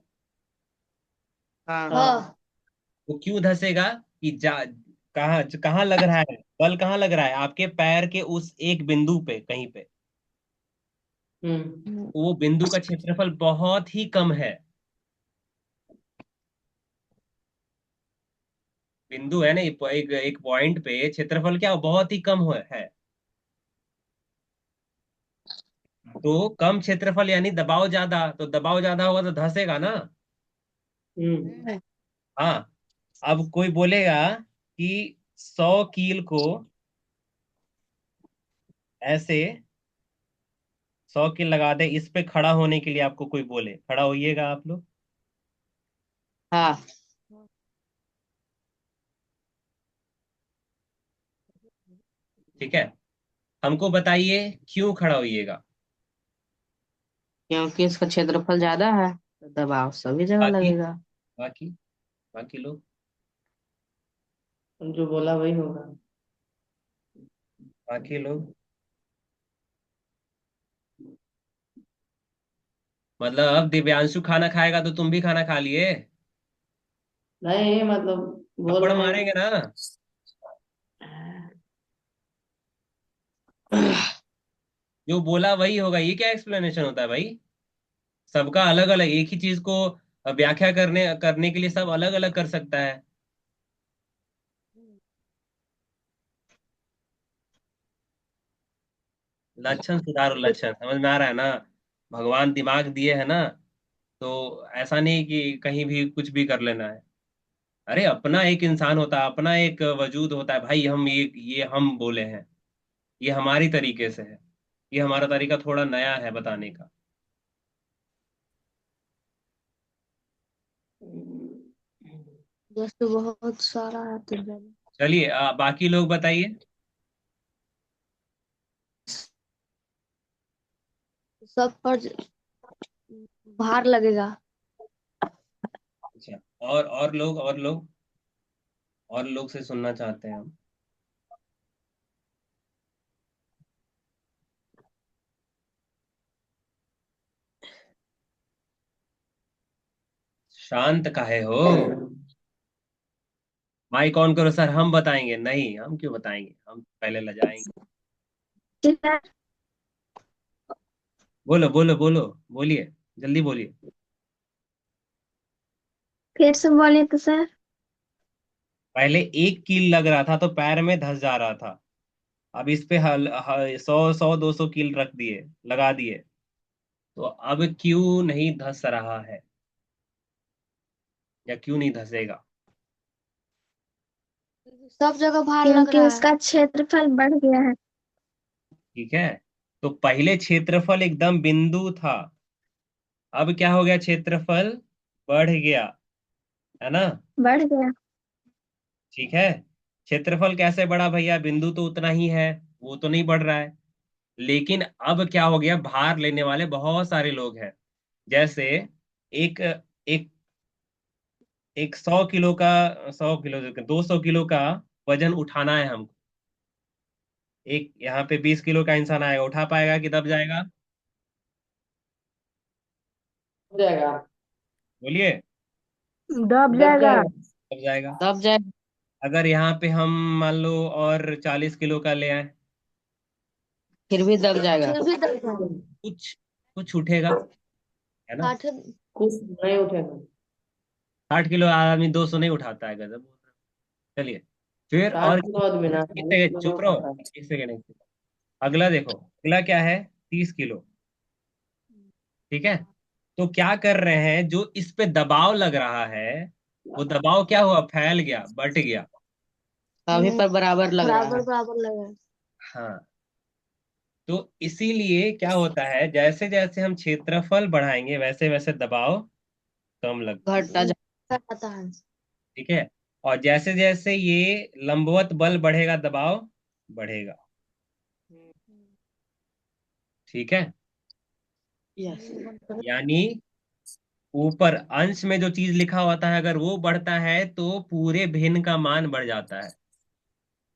हाँ। हाँ। वो क्यों धंसेगा? कि कहाँ कहाँ लग रहा है बल? कहाँ लग रहा है? आपके पैर के उस एक बिंदु पे, कहीं पे। हम्म। वो बिंदु का क्षेत्रफल बहुत ही कम है। बिंदु है ना, एक एक पॉइंट पे क्षेत्रफल क्या बहुत ही कम है। तो कम क्षेत्रफल यानी दबाव ज्यादा, तो दबाव ज्यादा होगा तो धंसेगा ना। हम्म। हाँ। अब कोई बोलेगा कि 100 कील को ऐसे 100 कील लगा दे इस पे खड़ा होने के लिए, आपको कोई बोले, खड़ा होइएगा आप लोग? हाँ। ठीक है। हमको बताइए क्यों खड़ा होइएगा। क्योंकि इसका क्षेत्रफल ज्यादा है तो दबाव सभी जगह बाकी लगेगा। बाकी बाकी लोग, जो बोला वही होगा। बाकी लोग मतलब अब दिव्यांशु खाना खाएगा तो तुम भी खाना खा लिए? नहीं मतलब बोल थप्पड़ रहे मारेंगे ना? हैं। जो बोला वही होगा, ये क्या एक्सप्लेनेशन होता है भाई? सबका अलग अलग, एक ही चीज को व्याख्या करने करने के लिए सब अलग अलग कर सकता है। लक्षण सुधारो, लक्षण समझ में आ रहा है ना? भगवान दिमाग दिए है ना, तो ऐसा नहीं कि कहीं भी कुछ भी कर लेना है। अरे अपना एक इंसान होता है, अपना एक वजूद होता है भाई। हम ये हम बोले हैं, ये हमारी तरीके से है। ये हमारा तरीका थोड़ा नया है बताने का। जैसे बहुत सारा है तो चलिए, बाकी लोग बताइए। सब पर भार लगेगा। अच्छा, और लोग से सुनना चाहते हैं हम। शांत काहे हो? माइक ऑन करो सर, हम बताएंगे। नहीं, हम क्यों बताएंगे, हम पहले लजाएंगे। बोलो बोलो बोलो, बोलिए, जल्दी बोलिए। फिर से बोले तो सर। पहले एक कील लग रहा था तो पैर में धंस जा रहा था। अब इस पे 100 100 200 कील रख दिए, लगा दिए, तो अब क्यों नहीं धंस रहा है, या क्यों नहीं धंसेगा? सब जगह भार लग क्योंकि रहा है। उसका क्षेत्रफल बढ़ गया है। ठीक है, तो पहले क्षेत्रफल एकदम बिंदु था, अब क्या हो गया, क्षेत्रफल बढ़ गया, है ना? बढ़ गया। ठीक है, क्षेत्रफल कैसे बढ़ा भैया, बिंदु तो उतना ही है, वो तो नहीं बढ़ रहा है। लेकिन अब क्या हो गया, भार लेने वाले बहुत सारे लोग हैं। जैसे एक एक एक 100 किलो का, 100 किलो, 200 किलो का वजन उठाना है हमको। एक यहाँ पे 20 किलो का इंसान आएगा, उठा पाएगा कि दब जाएगा? हो जाएगा। बोलिए। दब दब जाएगा। जाएगा। दब जाएगा। तब जाए। अगर यहाँ पे हम मान लो और 40 किलो का ले आए, फिर भी दब जाएगा। फिर भी दब जाएगा। कुछ कुछ उठेगा, है ना? कुछ नहीं उठेगा। 60 किलो आदमी 200 नहीं उठाता है, गजब। चलिए, फिर साठ और किलो आदमी ना, एक 40 सेकंड किलो नहीं चुप रहो, उठाता है। एक सेकंड, एक सेकंड। अगला देखो, अगला क्या है, 30 किलो। ठीक है, तो क्या कर रहे हैं, जो इस पे दबाव लग रहा है, वो दबाव क्या हुआ, फैल गया, बट गया। अभी पर बराबर लग रहा बराबर है। बराबर लग रहा है। हाँ, तो इसीलिए क्या होता है, जैसे जैसे हम क्षेत्रफल बढ़ाएंगे वैसे वैसे दबाव कम लगता है। घटता जाता है। ठीक है, और जैसे जैसे ये लंबवत बल बढ़ेगा, दबाव बढ़ेगा। ठीक है, यस। यानी ऊपर अंश में जो चीज लिखा होता है, अगर वो बढ़ता है तो पूरे भिन्न का मान बढ़ जाता है।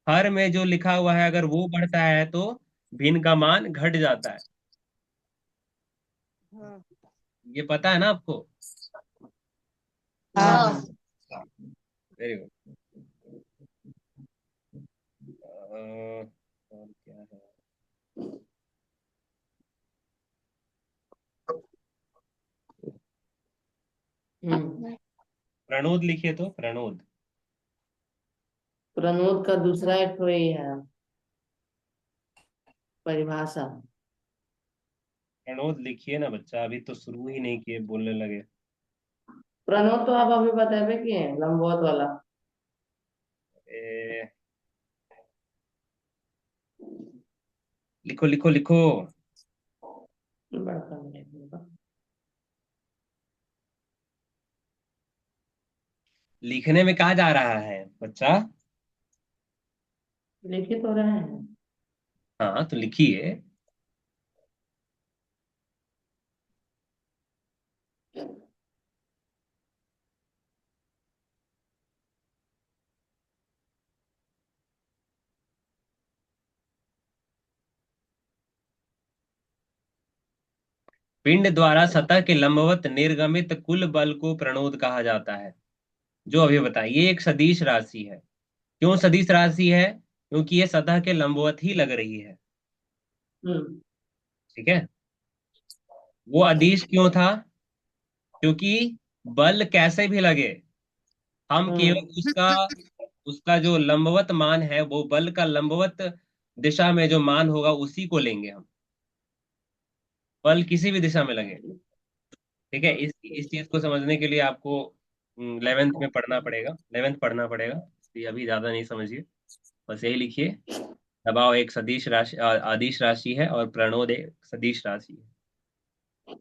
हर में जो लिखा हुआ है, अगर वो बढ़ता है तो भिन्न का मान घट जाता है। ये पता है ना आपको? हाँ हाँ। हाँ। Very good. और क्या है, प्रणोद लिखिए तो, प्रणोद। प्रनोद का दूसरा एक तो यही है परिभाषा। प्रणोद लिखिए ना बच्चा, अभी तो शुरू ही नहीं किए, बोलने लगे। प्रणोद तो आप अभी बताबे किए हैं, लंबवत वाला। ए, लिखो लिखो लिखो। बड़का नहीं। लिखने में कहा जा रहा है बच्चा? लिखित हो रहे हैं। हाँ तो लिखिए। पिंड द्वारा सतह के लंबवत निर्गमित कुल बल को प्रणोद कहा जाता है। जो अभी बताइए, ये एक सदिश राशि है। क्यों सदिश राशि है? क्योंकि ये सतह के लंबवत ही लग रही है। हम्म। ठीक है, वो अदिश क्यों था? क्योंकि बल कैसे भी लगे, हम हम्म। केवल उसका उसका जो लंबवत मान है, वो बल का लंबवत दिशा में जो मान होगा उसी को लेंगे हम। बल किसी भी दिशा में लगे। ठीक है, इस चीज को समझने के लिए आपको 11th में पढ़ना पड़ेगा, 11th पढ़ना पड़ेगा, इसलिए अभी ज्यादा नहीं समझिए। बस यही लिखिए, दबाव एक सदिश राशि, आदिश राशि है, और प्रणोद एक सदिश राशि है।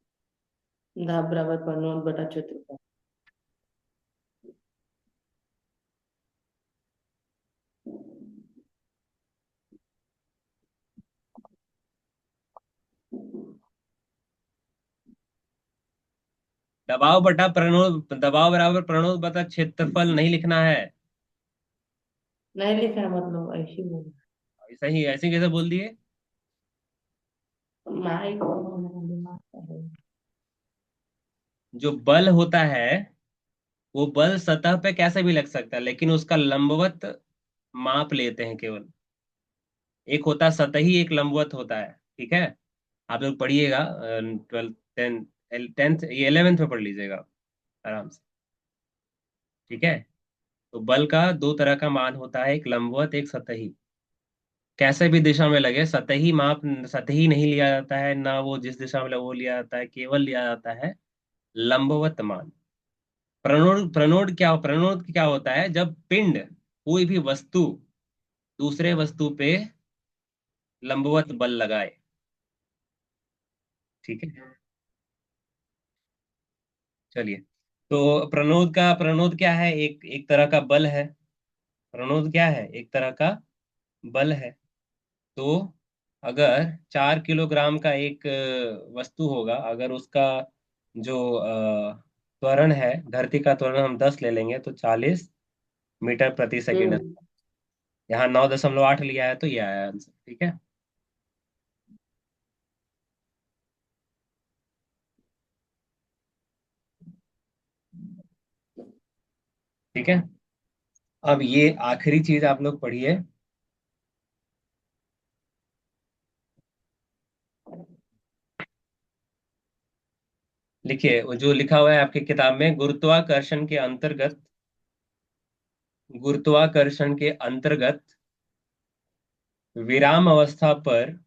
दाब बराबर प्रनोद बटा क्षेत्रफल। दबाव बटा प्रणोद, दबाव बराबर प्रणोद बटा क्षेत्रफल नहीं लिखना है। नहीं लिखा है, मतलब ऐसे ही बोल। ऐसा ही, ऐसे कैसे बोल दिए? माइक दिमाग का है। जो बल होता है, वो बल सतह पे कैसे भी लग सकता है, लेकिन उसका लंबवत माप लेते हैं केवल। एक होता है सतही, एक लंबवत होता है। ठीक है, आप लोग पढ़िएगा, 12th, 10th, ये 11th में पढ़ लीजिएगा आराम से। ठीक है, तो बल का दो तरह का मान होता है, एक लंबवत, एक सतही। कैसे भी दिशा में लगे, सतही माप सतही नहीं लिया जाता है, ना वो जिस दिशा में लगे वो लिया जाता है, केवल लिया जाता है लंबवत मान। प्रणोद क्या होता है? जब पिंड, कोई भी वस्तु दूसरे वस्तु पे लंबवत बल लगाए। ठीक है, चलिए। तो प्रणोद क्या है? एक एक तरह का बल है। प्रणोद क्या है? एक तरह का बल है। तो अगर 4 किलोग्राम का एक वस्तु होगा, अगर उसका जो त्वरण है, धरती का त्वरण हम 10 ले लेंगे तो 40 मीटर प्रति सेकंड। हम्म। यहाँ 9.8 लिया है, तो ये आया आंसर। ठीक है। ठीक है, अब ये आखिरी चीज आप लोग पढ़िए। लिखिए, वो जो लिखा हुआ है आपकी किताब में, गुरुत्वाकर्षण के अंतर्गत विराम अवस्था पर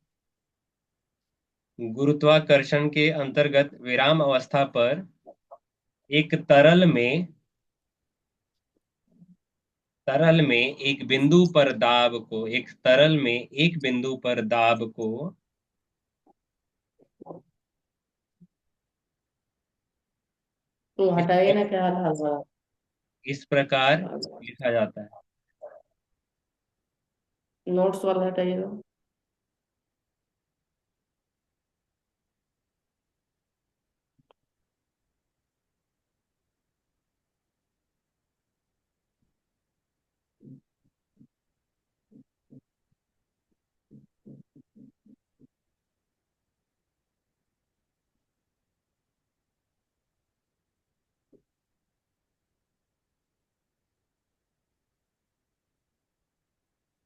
गुरुत्वाकर्षण के अंतर्गत विराम अवस्था पर एक तरल में एक बिंदु पर दाब को तो इस हटाइए प्र- ना, क्या हाल हाल इस प्रकार रहा। लिखा जाता है। नोट्स वाला हटाइए ना।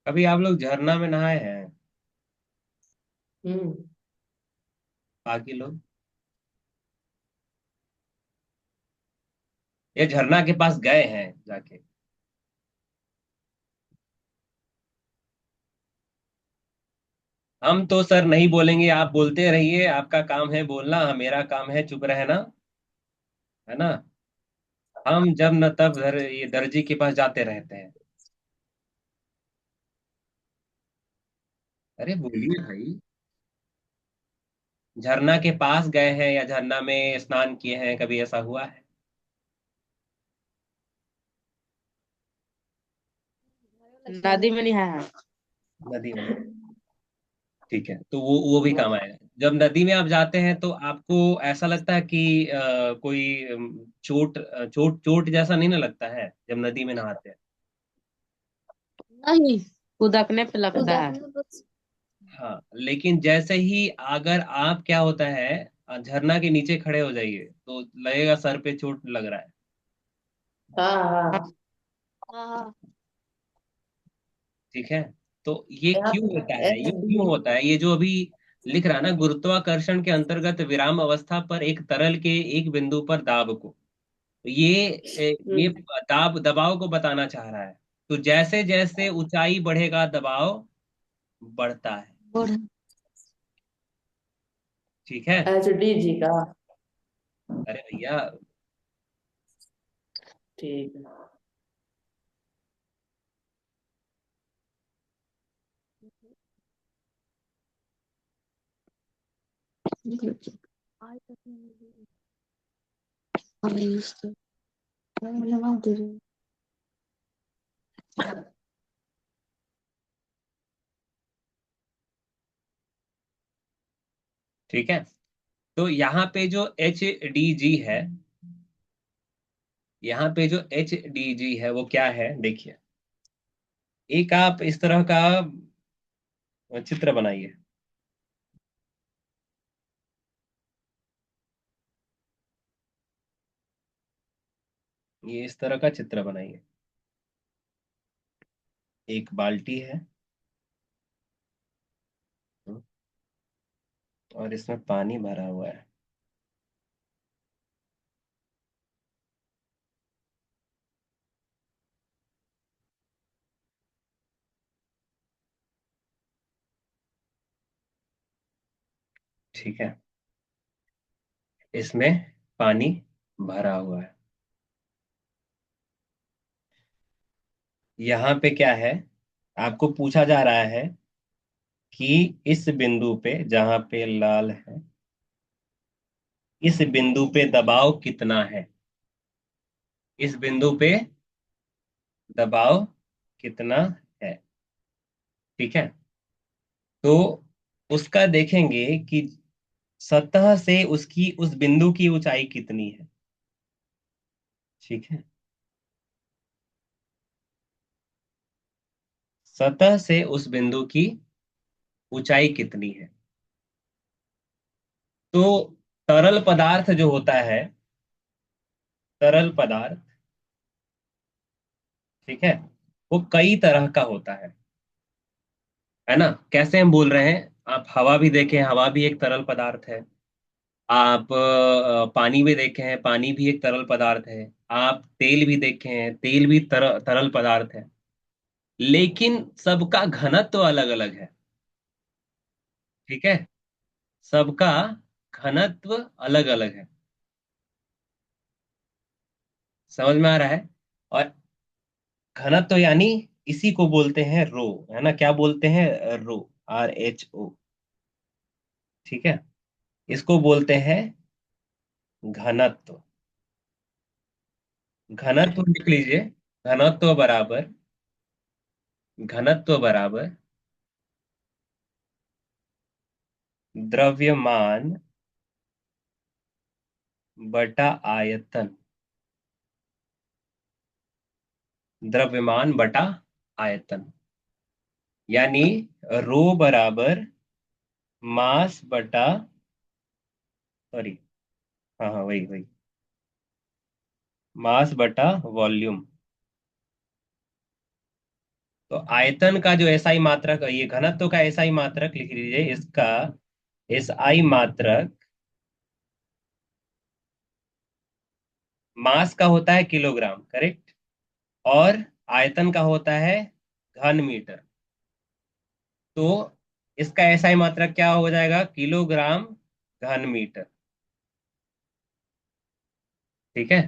कभी आप लोग झरना में नहाए हैं? हम्म। बाकी लोग, ये झरना के पास गए हैं जाके? हम तो सर नहीं बोलेंगे, आप बोलते रहिए, आपका काम है बोलना, मेरा काम है चुप रहना, है ना। हम जब न तब ये दर्जी के पास जाते रहते हैं। अरे बोलिए भाई। झरना के पास गए हैं या झरना में स्नान किए हैं, कभी ऐसा हुआ है? नदी में नहाया है। नदी में? ठीक है, तो वो भी काम आएगा। जब नदी में आप जाते हैं तो आपको ऐसा लगता है कि कोई चोट जैसा नहीं ना लगता है जब नदी में नहाते हैं? नहीं, उदकने पे लगता है। हाँ, लेकिन जैसे ही अगर आप, क्या होता है, झरना के नीचे खड़े हो जाइए तो लगेगा सर पे चोट लग रहा है। हाँ हाँ हाँ। हाँ। ठीक है, तो ये यहाँ क्यों होता पे है? ये क्यों होता है? ये जो अभी लिख रहा है ना, गुरुत्वाकर्षण के अंतर्गत विराम अवस्था पर एक तरल के एक बिंदु पर दाब को, ये हम्म। दाब दबाव को बताना चाह रहा है। तो जैसे जैसे ऊंचाई बढ़ेगा, दबाव बढ़ता है। और ठीक है। HD का। अरे भैया, ठीक है। ठीक है, तो यहाँ पे जो HDG है, यहाँ पे जो HDG है वो क्या है, देखिए। एक आप इस तरह का चित्र बनाइए। ये इस तरह का चित्र बनाइए। एक बाल्टी है, और इसमें पानी भरा हुआ है। ठीक है, इसमें पानी भरा हुआ है। यहाँ पे क्या है, आपको पूछा जा रहा है कि इस बिंदु पे जहां पे लाल है, इस बिंदु पे दबाव कितना है, इस बिंदु पे दबाव कितना है। ठीक है, तो उसका देखेंगे कि सतह से उसकी उस बिंदु की ऊंचाई कितनी है। ठीक है, सतह से उस बिंदु की ऊंचाई कितनी है। तो तरल पदार्थ जो होता है, तरल पदार्थ, ठीक है, वो कई तरह का होता है ना। कैसे हम बोल रहे हैं, आप हवा भी देखें, हवा भी एक तरल पदार्थ है। आप पानी भी देखे हैं, पानी भी एक तरल पदार्थ है। आप तेल भी देखे हैं, तेल भी तरल पदार्थ है। लेकिन सबका घनत्व तो अलग अलग है। ठीक है, सबका घनत्व अलग अलग है। समझ में आ रहा है। और घनत्व यानी इसी को बोलते हैं रो, है ना। क्या बोलते हैं, रो, RHO। ठीक है, इसको बोलते हैं घनत्व। घनत्व लिख लीजिए, घनत्व बराबर, घनत्व बराबर द्रव्यमान बटा आयतन। द्रव्यमान बटा आयतन, यानी रो बराबर मास बटा, सॉरी, हाँ हाँ वही वही, मास बटा वॉल्यूम। तो आयतन का जो एसआई मात्रक, ये घनत्व का एसआई मात्रक लिख लीजिए, इसका एसआई मात्रक मास का होता है किलोग्राम, करेक्ट। और आयतन का होता है घन मीटर। तो इसका एसआई मात्रक क्या हो जाएगा, किलोग्राम घन मीटर। ठीक है,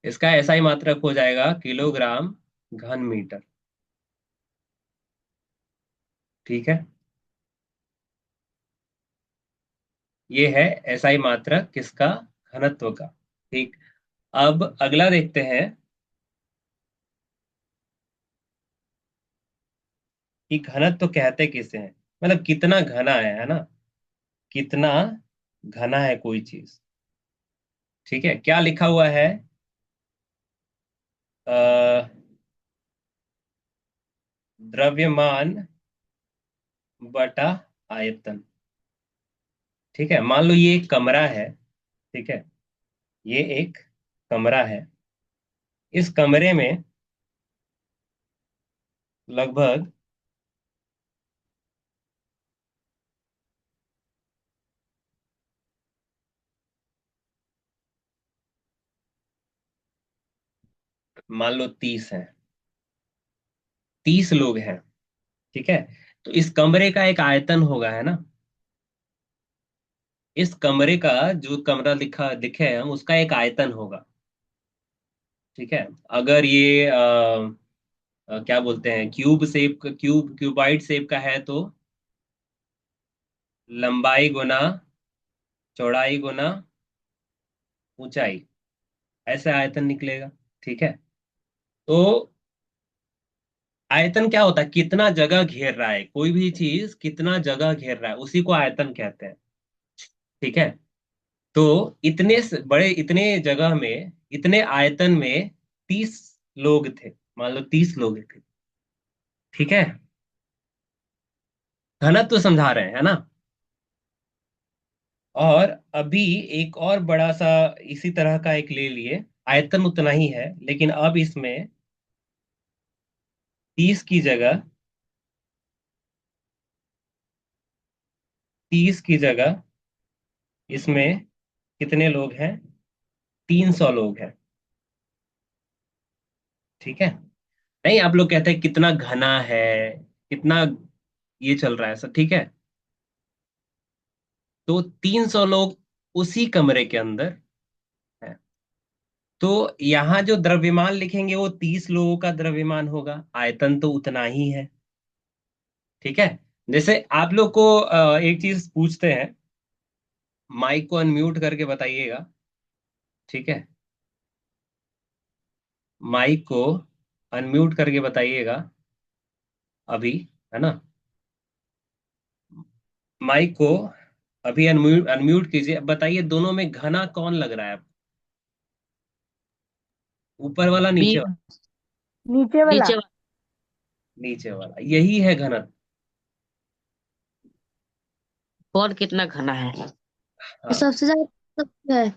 इसका एसआई मात्रक हो जाएगा किलोग्राम घन मीटर। ठीक है, ये है एसआई मात्रक किसका, घनत्व का। ठीक, अब अगला देखते हैं कि घनत्व कहते किसे हैं, मतलब कितना घना है ना, कितना घना है कोई चीज। ठीक है, क्या लिखा हुआ है, अ, द्रव्यमान बटा आयतन। ठीक है, मान लो ये एक कमरा है। ठीक है, ये एक कमरा है। इस कमरे में लगभग, मान लो 30 हैं, 30 लोग हैं। ठीक है, तो इस कमरे का एक आयतन होगा, है ना। इस कमरे का, जो कमरा लिखा दिखे है हम, उसका एक आयतन होगा। ठीक है, अगर ये क्या बोलते हैं, क्यूबाइड शेप का है, तो लंबाई गुना चौड़ाई गुना ऊंचाई, ऐसे आयतन निकलेगा। ठीक है, तो आयतन क्या होता है, कितना जगह घेर रहा है कोई भी चीज, कितना जगह घेर रहा है, उसी को आयतन कहते हैं। ठीक है, तो बड़े, इतने जगह में, इतने आयतन में 30 लोग थे, मान लो 30 लोग थे। ठीक है, घनत्व समझा रहे हैं, है ना। और अभी एक और बड़ा सा इसी तरह का एक ले लिए, आयतन उतना ही है, लेकिन अब इसमें 30 की जगह, 30 की जगह इसमें कितने लोग हैं, 300 लोग हैं। ठीक है, नहीं, आप लोग कहते हैं कितना घना है, कितना, ये चल रहा है सब, ठीक है। तो 300 लोग उसी कमरे के अंदर हैं। तो यहाँ जो द्रव्यमान लिखेंगे वो 30 लोगों का द्रव्यमान होगा, आयतन तो उतना ही है। ठीक है। जैसे आप लोग को एक चीज पूछते हैं, माइक को अनम्यूट करके बताइएगा। ठीक है, माइक को अनम्यूट करके बताइएगा अभी, है ना। माइक को अभी अनम्यूट अनम्यूट कीजिए। अब बताइए दोनों में घना कौन लग रहा है आपको? ऊपर वाला, बी। नीचे वाला? नीचे वाला। नीचे वाला। नीचे वाला, यही है घनत्व। कौन कितना घना है? हाँ, सबसे ज्यादा है।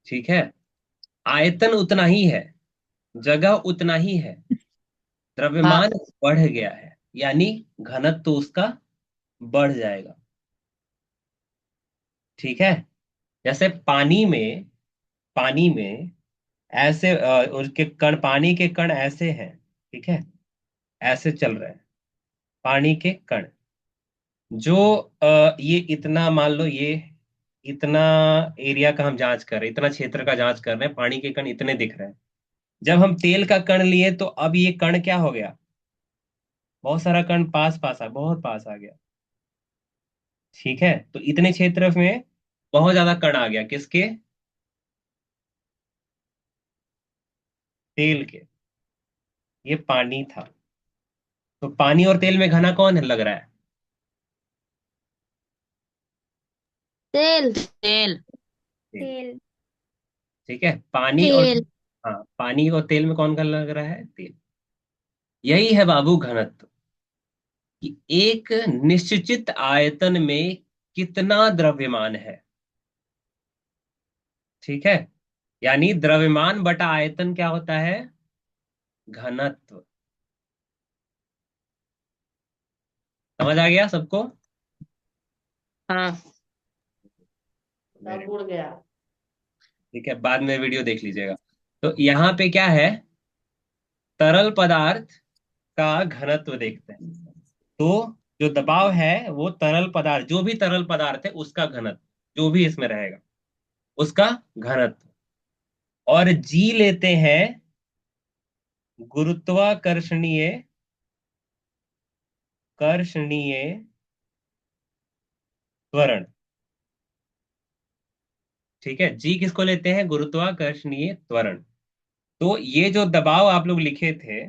ठीक है। आयतन उतना ही है, जगह उतना ही है, हाँ। द्रव्यमान बढ़ गया है, यानी घनत्व तो उसका बढ़ जाएगा। ठीक है। जैसे पानी में ऐसे उसके कण, पानी के कण ऐसे हैं। ठीक है, ऐसे चल रहे हैं पानी के कण। जो ये इतना मान लो, ये इतना एरिया का हम जांच कर रहे हैं, इतना क्षेत्र का जांच कर रहे हैं, पानी के कण इतने दिख रहे हैं। जब हम तेल का कण लिए तो अब ये कण क्या हो गया? बहुत सारा कण पास पास बहुत पास आ गया। ठीक है, तो इतने क्षेत्र में बहुत ज्यादा कण आ गया, किसके? तेल के। ये पानी था। तो पानी और तेल में घना कौन है लग रहा है? तेल। तेल। तेल। तेल। ठीक है, पानी और, तेल। हाँ, पानी और तेल में कौन घना लग रहा है? तेल। यही है बाबू घनत्व, कि एक निश्चित आयतन में कितना द्रव्यमान है। ठीक है, यानी द्रव्यमान बटा आयतन क्या होता है? घनत्व। समझ आ गया सबको? हाँ। सब वेरी गुड। उड़ गया। ठीक है, बाद में वीडियो देख लीजिएगा। तो यहाँ पे क्या है? तरल पदार्थ का घनत्व देखते हैं। तो जो दबाव है वो तरल पदार्थ, जो भी तरल पदार्थ है उसका घनत्व, जो भी इसमें रहेगा उसका घनत्व। और जी लेते हैं गुरुत्वाकर्षणीय कर्षणीय त्वरण। ठीक है, जी किसको लेते हैं? गुरुत्वाकर्षणीय त्वरण। तो ये जो दबाव आप लोग लिखे थे,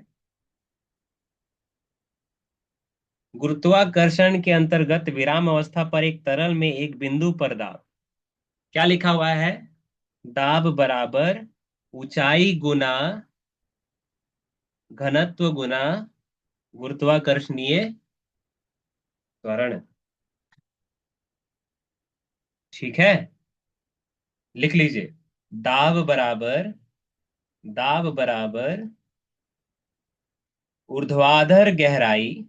गुरुत्वाकर्षण के अंतर्गत विराम अवस्था पर एक तरल में एक बिंदु पर दाब, क्या लिखा हुआ है? दाब बराबर ऊंचाई गुना घनत्व गुना गुरुत्वाकर्षणीय त्वरण। ठीक है, लिख लीजिए। दाब बराबर, दाब बराबर ऊर्ध्वाधर गहराई,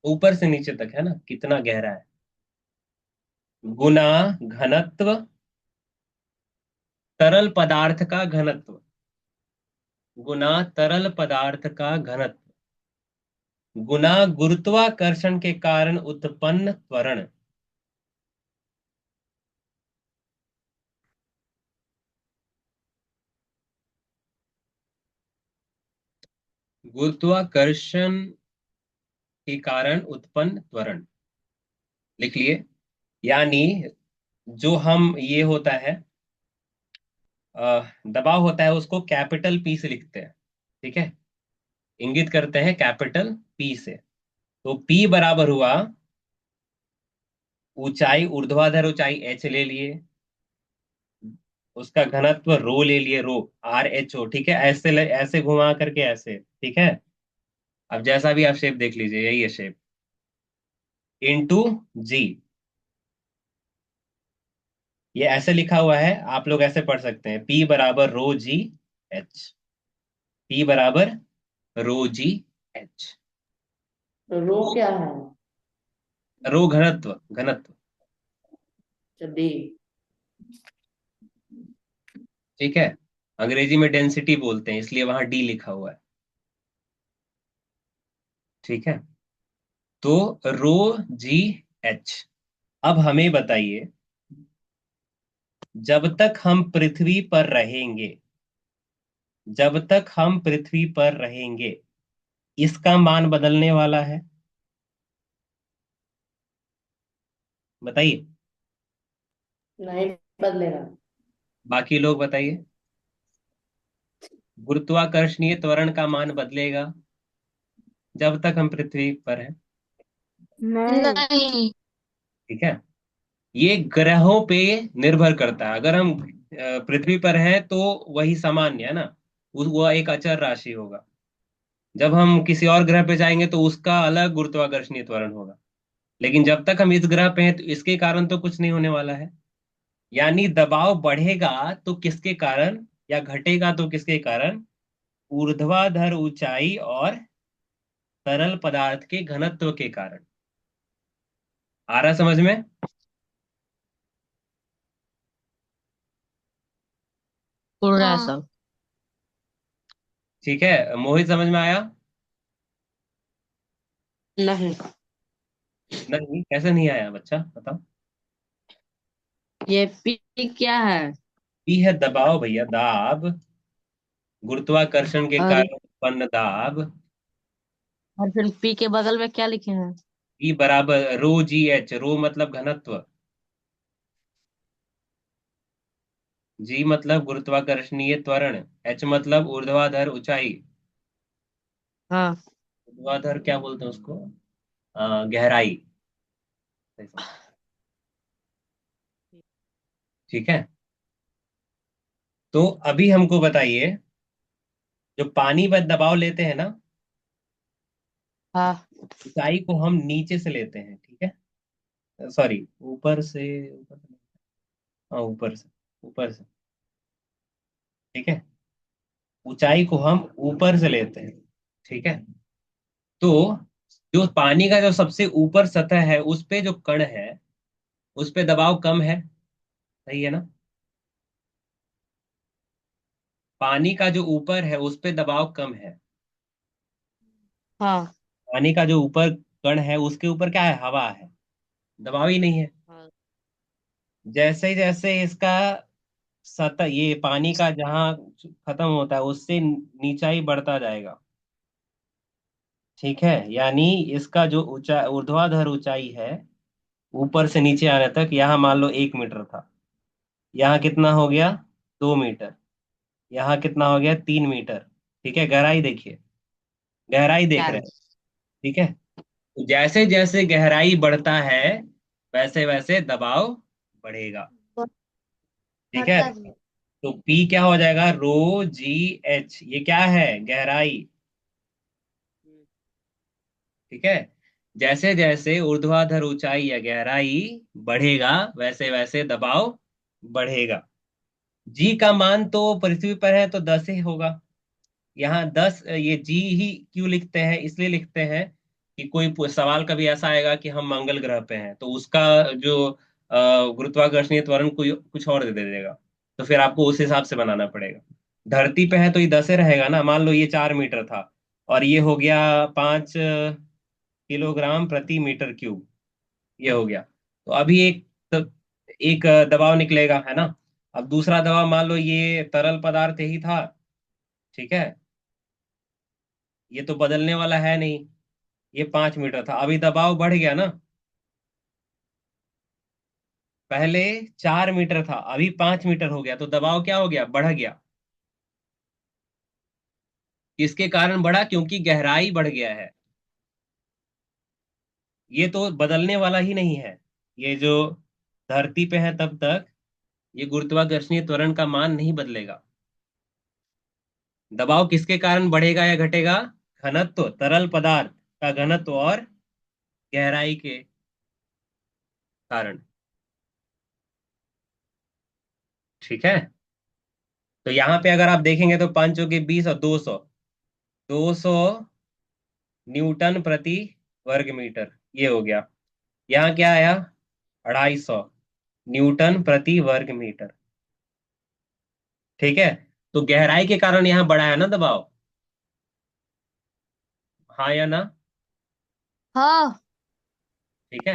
ऊपर से नीचे तक है ना, कितना गहरा है, गुना घनत्व, तरल पदार्थ का घनत्व, गुना तरल पदार्थ का घनत्व, गुना गुरुत्वाकर्षण के कारण उत्पन्न त्वरण। गुरुत्वाकर्षण के कारण उत्पन्न त्वरण लिख लिए। यानी जो हम ये होता है, दबाव होता है, उसको कैपिटल पी से लिखते हैं। ठीक है, इंगित करते हैं कैपिटल पी से। तो पी बराबर हुआ ऊंचाई, ऊर्ध्वाधर ऊंचाई एच ले लिए, उसका घनत्व रो ले लिए, रो RHO। ठीक है, ऐसे घुमा करके ऐसे। ठीक है, अब जैसा भी आप शेप देख लीजिए, यही है शेप, इनटू जी। ये ऐसे लिखा हुआ है, आप लोग ऐसे पढ़ सकते हैं, P बराबर रो जी एच। P बराबर रो जी एच। तो रो क्या है? रो घनत्व, घनत्व। डी। ठीक है, अंग्रेजी में डेंसिटी बोलते हैं, इसलिए वहां डी लिखा हुआ है। ठीक है, तो रो जी एच। अब हमें बताइए, जब तक हम पृथ्वी पर रहेंगे, जब तक हम पृथ्वी पर रहेंगे, इसका मान बदलने वाला है? बताइए। नहीं बदलेगा। बाकी लोग बताइए। गुरुत्वाकर्षणीय त्वरण का मान बदलेगा जब तक हम पृथ्वी पर हैं। नहीं। नहीं। ठीक है। ये ग्रहों पे निर्भर करता है। अगर हम पृथ्वी पर हैं तो वही सामान्य है ना, वो एक अचर राशि होगा। जब हम किसी और ग्रह पे जाएंगे तो उसका अलग गुरुत्वाकर्षणीय त्वरण होगा। लेकिन जब तक हम इस ग्रह पे हैं तो इसके कारण तो कुछ नहीं होने वाला है। यानी दबाव बढ़ेगा तो किसके कारण, या घटेगा तो किसके कारण? ऊर्ध्वाधर ऊंचाई और तरल पदार्थ के घनत्व के कारण। आ रहा समझ में? उड़ रहा है हाँ। सब। ठीक है, मोहित समझ में आया? नहीं, नहीं, कैसे नहीं आया बच्चा, बताओ। ये पी क्या है? पी है दबाव भैया, दाब। गुरुत्वाकर्षण के और कारण उत्पन्न दाब। और फिर पी के बगल में क्या लिखे हैं? ई बराबर रो जी एच। रो मतलब घनत्व, जी मतलब गुरुत्वाकर्षणीय त्वरण, एच मतलब ऊर्ध्वाधर ऊंचाई। हाँ। ऊर्ध्वाधर क्या बोलते हैं उसको? गहराई। ठीक है। तो अभी हमको बताइए, जो पानी पर दबाव लेते हैं ना, हाँ। ऊंचाई को हम नीचे से लेते हैं, ठीक है? सॉरी, ऊपर से, ऊपर से। हाँ, ऊपर से, ऊपर से। ठीक है। ऊंचाई को हम ऊपर से लेते हैं, ठीक है। तो जो पानी का जो सबसे ऊपर सतह है उस पे जो कण है, उस पे दबाव कम है, सही है ना? पानी का जो ऊपर है उस पे दबाव कम है। हाँ। पानी का जो ऊपर कण है उसके ऊपर क्या है? हवा है, दबाव ही नहीं है। हाँ। जैसे जैसे इसका सतह, ये पानी का जहाँ खत्म होता है उससे नीचा ही बढ़ता जाएगा। ठीक है। यानी इसका जो ऊर्ध्वाधर ऊंचाई है, ऊपर से नीचे आने तक, यहाँ मान लो 1 मीटर था, यहाँ कितना हो गया? 2 मीटर। यहाँ कितना हो गया? 3 मीटर। ठीक है, गहराई देखिए, गहराई देख रहे चार। हैं। ठीक है। तो जैसे जैसे गहराई बढ़ता है वैसे वैसे दबाव बढ़ेगा। ठीक है। बढ़ता भी है। तो P क्या हो जाएगा? रो जी एच। ये क्या है? गहराई। ठीक है। जैसे जैसे ऊर्ध्वाधर ऊंचाई या गहराई बढ़ेगा वैसे वैसे दबाव बढ़ेगा। जी का मान तो पृथ्वी पर है तो 10 ही होगा। यहाँ 10, ये जी ही क्यों लिखते हैं? इसलिए लिखते हैं कि कोई सवाल कभी ऐसा आएगा कि हम मंगल ग्रह पे हैं तो उसका जो गुरुत्वाकर्षणीय त्वरण कोई कुछ और दे देगा, तो फिर आपको उस हिसाब से बनाना पड़ेगा। धरती पे है तो ये 10 ही रहेगा ना। मान लो ये 4 मीटर था और ये हो गया 5 किलोग्राम प्रति मीटर क्यूब, ये हो गया। तो अभी एक दबाव निकलेगा, है ना? अब दूसरा दबाव, मान लो ये तरल पदार्थ ही था, ठीक है, ये तो बदलने वाला है नहीं। ये 5 मीटर था, अभी दबाव बढ़ गया ना। पहले 4 मीटर था, अभी 5 मीटर हो गया, तो दबाव क्या हो गया? बढ़ गया। किसके कारण बढ़ा? क्योंकि गहराई बढ़ गया है। ये तो बदलने वाला ही नहीं है। ये जो धरती पे है तब तक ये गुरुत्वाकर्षणीय त्वरण का मान नहीं बदलेगा। दबाव किसके कारण बढ़ेगा या घटेगा? घनत्व, तरल पदार्थ का घनत्व और गहराई के कारण। ठीक है। तो यहाँ पे अगर आप देखेंगे तो 5 के 20 और 200, 200 न्यूटन प्रति वर्ग मीटर, ये हो गया। यहाँ क्या आया? 250 न्यूटन प्रति वर्ग मीटर। ठीक है। तो गहराई के कारण यहाँ बढ़ा है ना दबाव, हाँ या ना? हाँ। ठीक है।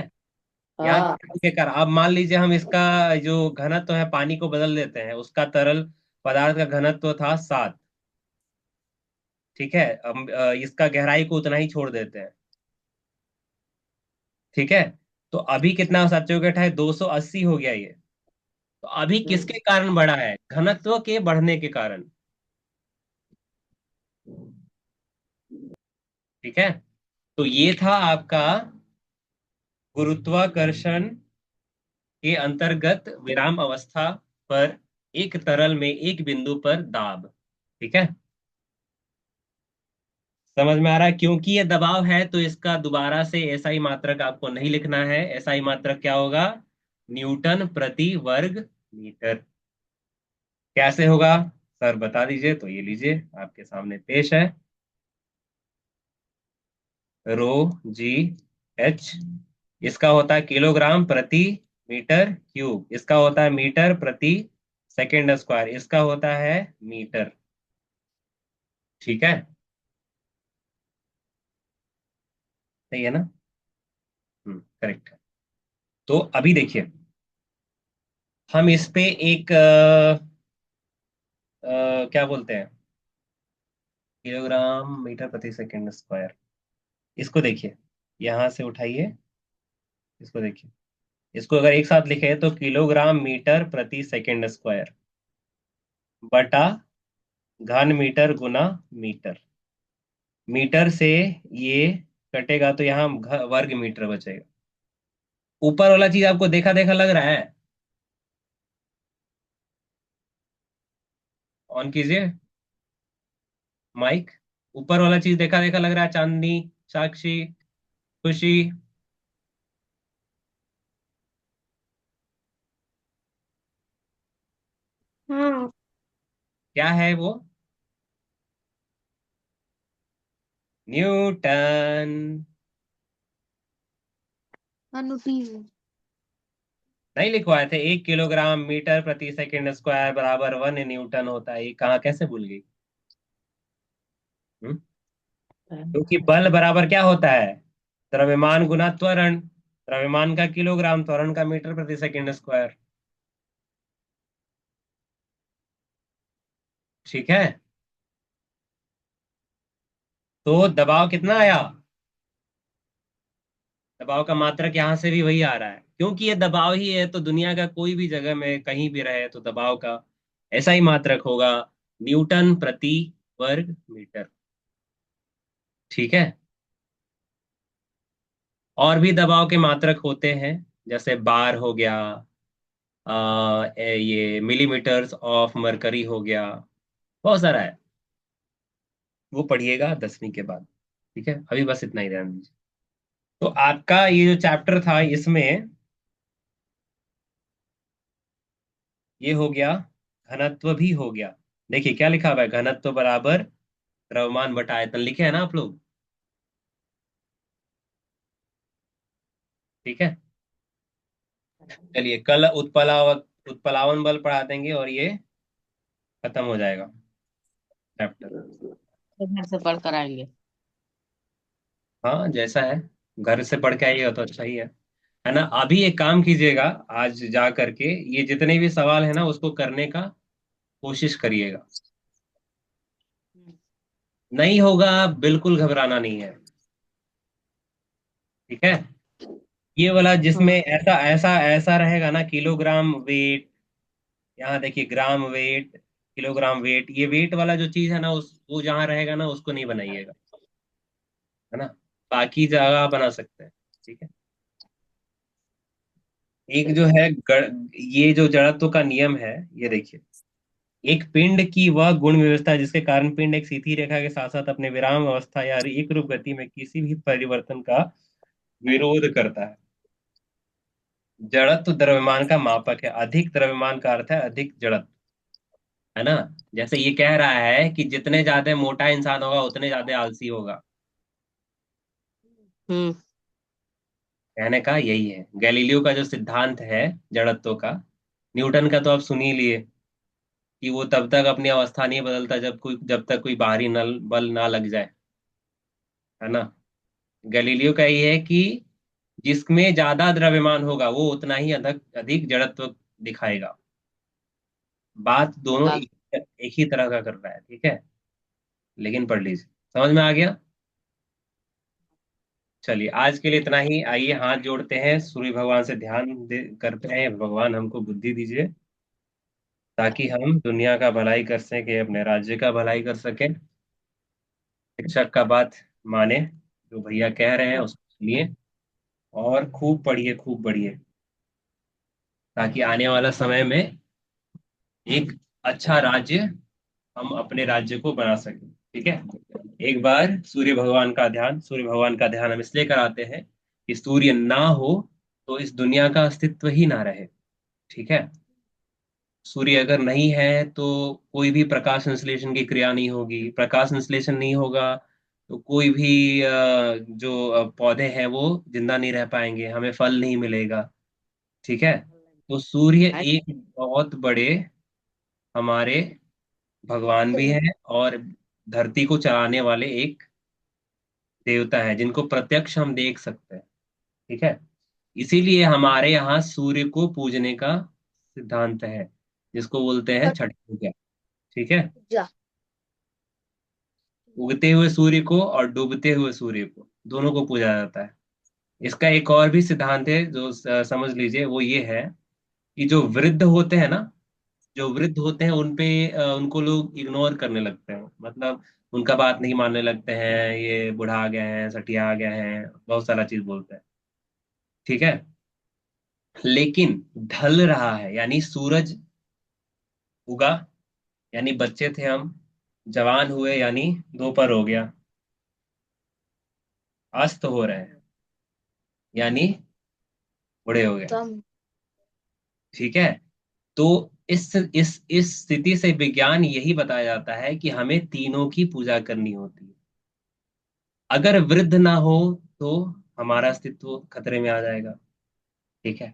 यहाँ हाँ। के कारण अब मान लीजिए हम इसका जो घनत्व है पानी को बदल देते हैं, उसका तरल पदार्थ का घनत्व था 7। ठीक है, हम इसका गहराई को उतना ही छोड़ देते हैं। ठीक है, तो अभी कितना 7 चौके 28, 280 हो गया ये। तो अभी हम्म। किसके कारण बढ़ा है? घनत्व के बढ़ने के कारण। ठीक है, तो ये था आपका गुरुत्वाकर्षण के अंतर्गत विराम अवस्था पर एक तरल में एक बिंदु पर दाब। ठीक है, समझ में आ रहा है? क्योंकि ये दबाव है तो इसका दोबारा से ऐसा ही मात्रक आपको नहीं लिखना है। ऐसा ही मात्रक क्या होगा? न्यूटन प्रति वर्ग मीटर। कैसे होगा सर बता दीजिए? तो ये लीजिए आपके सामने पेश है। रो जी एच, इसका होता है किलोग्राम प्रति मीटर क्यूब, इसका होता है मीटर प्रति सेकेंड स्क्वायर, इसका होता है मीटर। ठीक है, सही है ना? करेक्ट है। तो अभी देखिए, हम इस पे एक क्या बोलते हैं, किलोग्राम मीटर प्रति सेकेंड स्क्वायर, इसको देखिए, यहां से उठाइए, इसको देखिए, इसको अगर एक साथ लिखे तो किलोग्राम मीटर प्रति सेकेंड स्क्वायर बटा घन मीटर गुना मीटर। मीटर से ये कटेगा तो यहाँ वर्ग मीटर बचेगा। ऊपर वाला चीज आपको देखा देखा लग रहा है? ऑन कीजिए माइक। ऊपर वाला चीज देखा देखा लग रहा है? चांदनी, साक्षी, खुशी, हाँ। क्या है वो? न्यूटन। अनुटीज। नहीं लिखवाए थे? 1 किलोग्राम मीटर प्रति सेकंड स्क्वायर बराबर 1 न्यूटन होता है। ये कहाँ कैसे भूल गई? हम्म? क्योंकि बल बराबर क्या होता है? द्रव्यमान गुना त्वरण। द्रव्यमान का किलोग्राम, त्वरण का मीटर प्रति सेकंड स्क्वायर। ठीक है, तो दबाव कितना आया? दबाव का मात्रक यहां से भी वही आ रहा है, क्योंकि ये दबाव ही है तो दुनिया का कोई भी जगह में कहीं भी रहे तो दबाव का ऐसा ही मात्रक होगा, न्यूटन प्रति वर्ग मीटर। ठीक है, और भी दबाव के मात्रक होते हैं, जैसे बार हो गया, ये मिलीमीटर्स ऑफ मरकरी हो गया, बहुत सारा है, वो पढ़िएगा 10वीं के बाद। ठीक है, अभी बस इतना ही ध्यान दीजिए। तो आपका ये जो चैप्टर था इसमें ये हो गया, घनत्व भी हो गया। देखिए क्या लिखा हुआ है, घनत्व बराबर द्रव्यमान बटा आयतन, लिखे है ना आप लोग? ठीक है, चलिए कल उत्प्लावन बल पढ़ा देंगे और ये खत्म हो जाएगा चैप्टर। तो घर से पढ़ कर आएंगे। हाँ जैसा है, घर से पढ़ के आइएगा तो अच्छा ही है ना? अभी एक काम कीजिएगा, आज जा करके ये जितने भी सवाल है ना उसको करने का कोशिश करिएगा। नहीं होगा बिल्कुल घबराना नहीं है। ठीक है, ये वाला जिसमें हाँ। ऐसा ऐसा ऐसा रहेगा ना, किलोग्राम वेट, यहाँ देखिए ग्राम वेट, किलोग्राम वेट, ये वेट वाला जो चीज है ना उस वो जहाँ रहेगा ना उसको नहीं बनाइएगा, है ना? बाकी जगह बना सकते हैं। ठीक है, एक जो है ये जो जड़त्व का नियम है, ये देखिए, एक पिंड की वह गुण व्यवस्था है जिसके कारण पिंड एक सीधी रेखा के साथ साथ अपने विराम अवस्था या एक रूप गति में किसी भी परिवर्तन का विरोध करता है। जड़त्व द्रव्यमान का मापक है। अधिक द्रव्यमान का अर्थ है अधिक जड़त्व, है ना? जैसे ये कह रहा है कि जितने ज्यादा मोटा इंसान होगा उतने ज्यादा आलसी होगा। हम्म। कहने का यही है, गैलीलियो का जो सिद्धांत है जड़त्व का, न्यूटन का तो आप सुन ही लिए कि वो तब तक अपनी अवस्था नहीं बदलता जब तक कोई बाहरी नल बल ना लग जाए, है ना? गैलीलियो का ये है कि जिसमें ज्यादा द्रव्यमान होगा वो उतना ही अधिक अधिक जड़त्व दिखाएगा। बात दोनों हाँ। एक ही तरह का कर रहा है, ठीक है। लेकिन पढ़ लीजिए, समझ में आ गया। चलिए आज के लिए इतना ही। आइए हाथ जोड़ते हैं, सूर्य भगवान से करते हैं, भगवान हमको बुद्धि दीजिए ताकि हम दुनिया का भलाई कर सकें, अपने राज्य का भलाई कर सकें। शिक्षक का बात माने, जो भैया कह रहे हैं उसको सुनिए और खूब पढ़िए, खूब पढ़िए, ताकि आने वाला समय में एक अच्छा राज्य हम अपने राज्य को बना सकें। ठीक है। एक बार सूर्य भगवान का ध्यान हम इसलिए कराते हैं कि सूर्य ना हो तो इस दुनिया का अस्तित्व ही ना रहे। ठीक है। सूर्य अगर नहीं है तो कोई भी प्रकाश संश्लेषण की क्रिया नहीं होगी, प्रकाश संश्लेषण नहीं होगा तो कोई भी जो पौधे हैं वो जिंदा नहीं रह पाएंगे, हमें फल नहीं मिलेगा। ठीक है। तो सूर्य एक बहुत बड़े हमारे भगवान भी हैं और धरती को चलाने वाले एक देवता है जिनको प्रत्यक्ष हम देख सकते हैं। ठीक है। इसीलिए हमारे यहाँ सूर्य को पूजने का सिद्धांत है, जिसको बोलते हैं छठ पूजा। ठीक है। उगते हुए सूर्य को और डूबते हुए सूर्य को, दोनों को पूजा जाता है। इसका एक और भी सिद्धांत है जो समझ लीजिए, वो ये है कि जो वृद्ध होते हैं ना, जो वृद्ध होते हैं उन पे उनको लोग इग्नोर करने लगते हैं, मतलब उनका बात नहीं मानने लगते हैं, ये बुढ़ा आ गए हैं, सठिया आ गए हैं, बहुत सारा चीज बोलते हैं। ठीक है। लेकिन ढल रहा है यानी सूरज उगा, यानी बच्चे थे हम, जवान हुए यानी दोपहर हो गया, अस्त हो रहे हैं यानी बूढ़े हो गए। ठीक है। तो इस स्थिति से विज्ञान यही बताया जाता है कि हमें तीनों की पूजा करनी होती है। अगर वृद्ध ना हो तो हमारा अस्तित्व खतरे में आ जाएगा। ठीक है।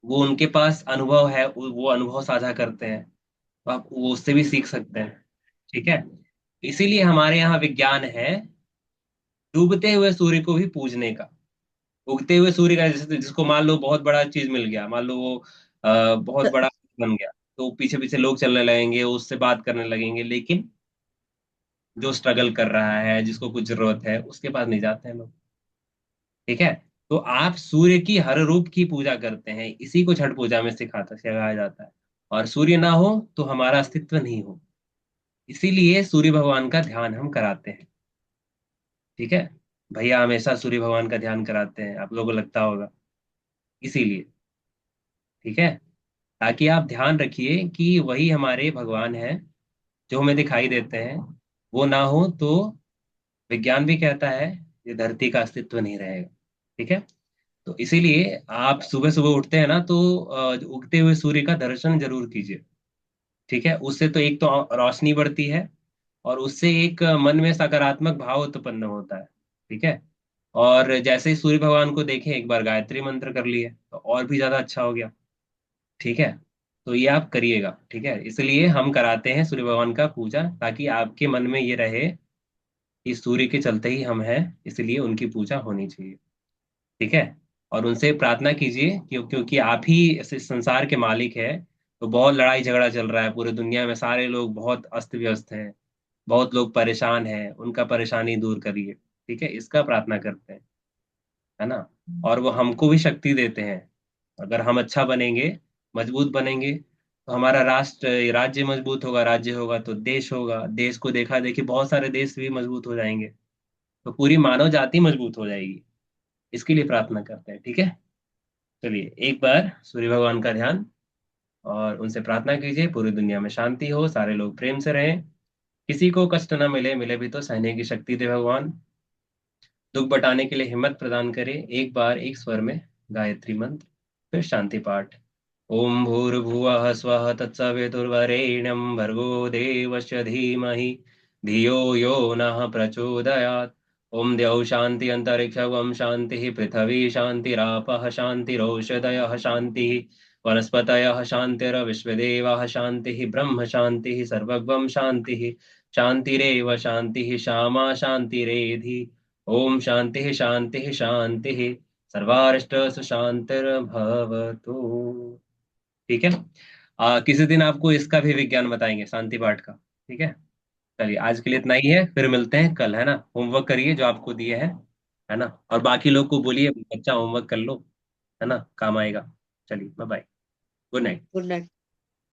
वो उनके पास अनुभव है, वो अनुभव साझा करते हैं, तो आप वो उससे भी सीख सकते हैं। ठीक है। इसीलिए हमारे यहाँ विज्ञान है डूबते हुए सूर्य को भी पूजने का। उगते हुए सूर्य का जैसे जिसको मान लो बहुत बड़ा चीज मिल गया, मान लो वो बहुत बड़ा बन गया, तो पीछे पीछे लोग चलने लगेंगे, उससे बात करने लगेंगे, लेकिन जो स्ट्रगल कर रहा है, जिसको कुछ जरूरत है, उसके पास नहीं जाते हैं लोग। ठीक है। तो आप सूर्य की हर रूप की पूजा करते हैं, इसी को छठ पूजा में सिखाया जाता है। और सूर्य ना हो तो हमारा अस्तित्व नहीं हो, इसीलिए सूर्य भगवान का ध्यान हम कराते हैं। ठीक है। भैया हमेशा सूर्य भगवान का ध्यान कराते हैं, आप लोगों को लगता होगा, इसीलिए। ठीक है। ताकि आप ध्यान रखिए कि वही हमारे भगवान हैं जो हमें दिखाई देते हैं। वो ना हो तो विज्ञान भी कहता है ये धरती का अस्तित्व नहीं रहेगा। ठीक है। तो इसीलिए आप सुबह सुबह उठते हैं ना, तो उगते हुए सूर्य का दर्शन जरूर कीजिए। ठीक है। उससे तो एक तो रोशनी बढ़ती है और उससे एक मन में सकारात्मक भाव उत्पन्न होता है। ठीक है। और जैसे ही सूर्य भगवान को देखें, एक बार गायत्री मंत्र कर लिए तो और भी ज्यादा अच्छा हो गया। ठीक है। तो ये आप करिएगा। ठीक है। इसलिए हम कराते हैं सूर्य भगवान का पूजा, ताकि आपके मन में ये रहे कि सूर्य के चलते ही हम हैं, इसलिए उनकी पूजा होनी चाहिए। ठीक है। और उनसे प्रार्थना कीजिए क्योंकि आप ही इस संसार के मालिक हैं। तो बहुत लड़ाई झगड़ा चल रहा है पूरी दुनिया में, सारे लोग बहुत अस्त व्यस्त हैं, बहुत लोग परेशान हैं, उनका परेशानी दूर करिए। ठीक है। इसका प्रार्थना करते हैं, है ना। और वो हमको भी शक्ति देते हैं। अगर हम अच्छा बनेंगे, मजबूत बनेंगे, तो हमारा राष्ट्र राज्य मजबूत होगा, राज्य होगा तो देश होगा, देश को देखा देखी बहुत सारे देश भी मजबूत हो जाएंगे, तो पूरी मानव जाति मजबूत हो जाएगी। इसके लिए प्रार्थना करते हैं। ठीक है। चलिए एक बार सूर्य भगवान का ध्यान और उनसे प्रार्थना कीजिए, पूरी दुनिया में शांति हो, सारे लोग प्रेम से रहें, किसी को कष्ट ना मिले, मिले भी तो सहने की शक्ति दे भगवान, दुख बटाने के लिए हिम्मत प्रदान करे। एक बार एक स्वर में गायत्री मंत्र, फिर शांति पाठ। ओम भूर्भुवः स्वः तत्सवितुर्वरेण्यं भर्गो देवस्य धीमहि धियो यो नः प्रचोदयात्। ओम द्यौः शान्ति अन्तरिक्षं शान्तिः पृथिवी शान्तिरापः शान्तिरौषधयः शान्तिः वनस्पतयः शान्तिर्विश्वदेवाः शान्तिः ब्रह्म शान्तिः सर्वगं शान्तिः शान्तिरेव शान्तिः श्यामा शान्तिरेधि। ओम शांति शांति शांति। सर्वारिष्ट शांतिर्भवतु। ठीक है। किसी दिन आपको इसका भी विज्ञान बताएंगे, शांति पाठ का। ठीक है। चलिए आज के लिए इतना ही है, फिर मिलते हैं कल, है ना। होमवर्क करिए जो आपको दिए है ना। और बाकी लोग को बोलिए बच्चा होमवर्क कर लो, है ना, काम आएगा। चलिए bye bye, good night. Good night.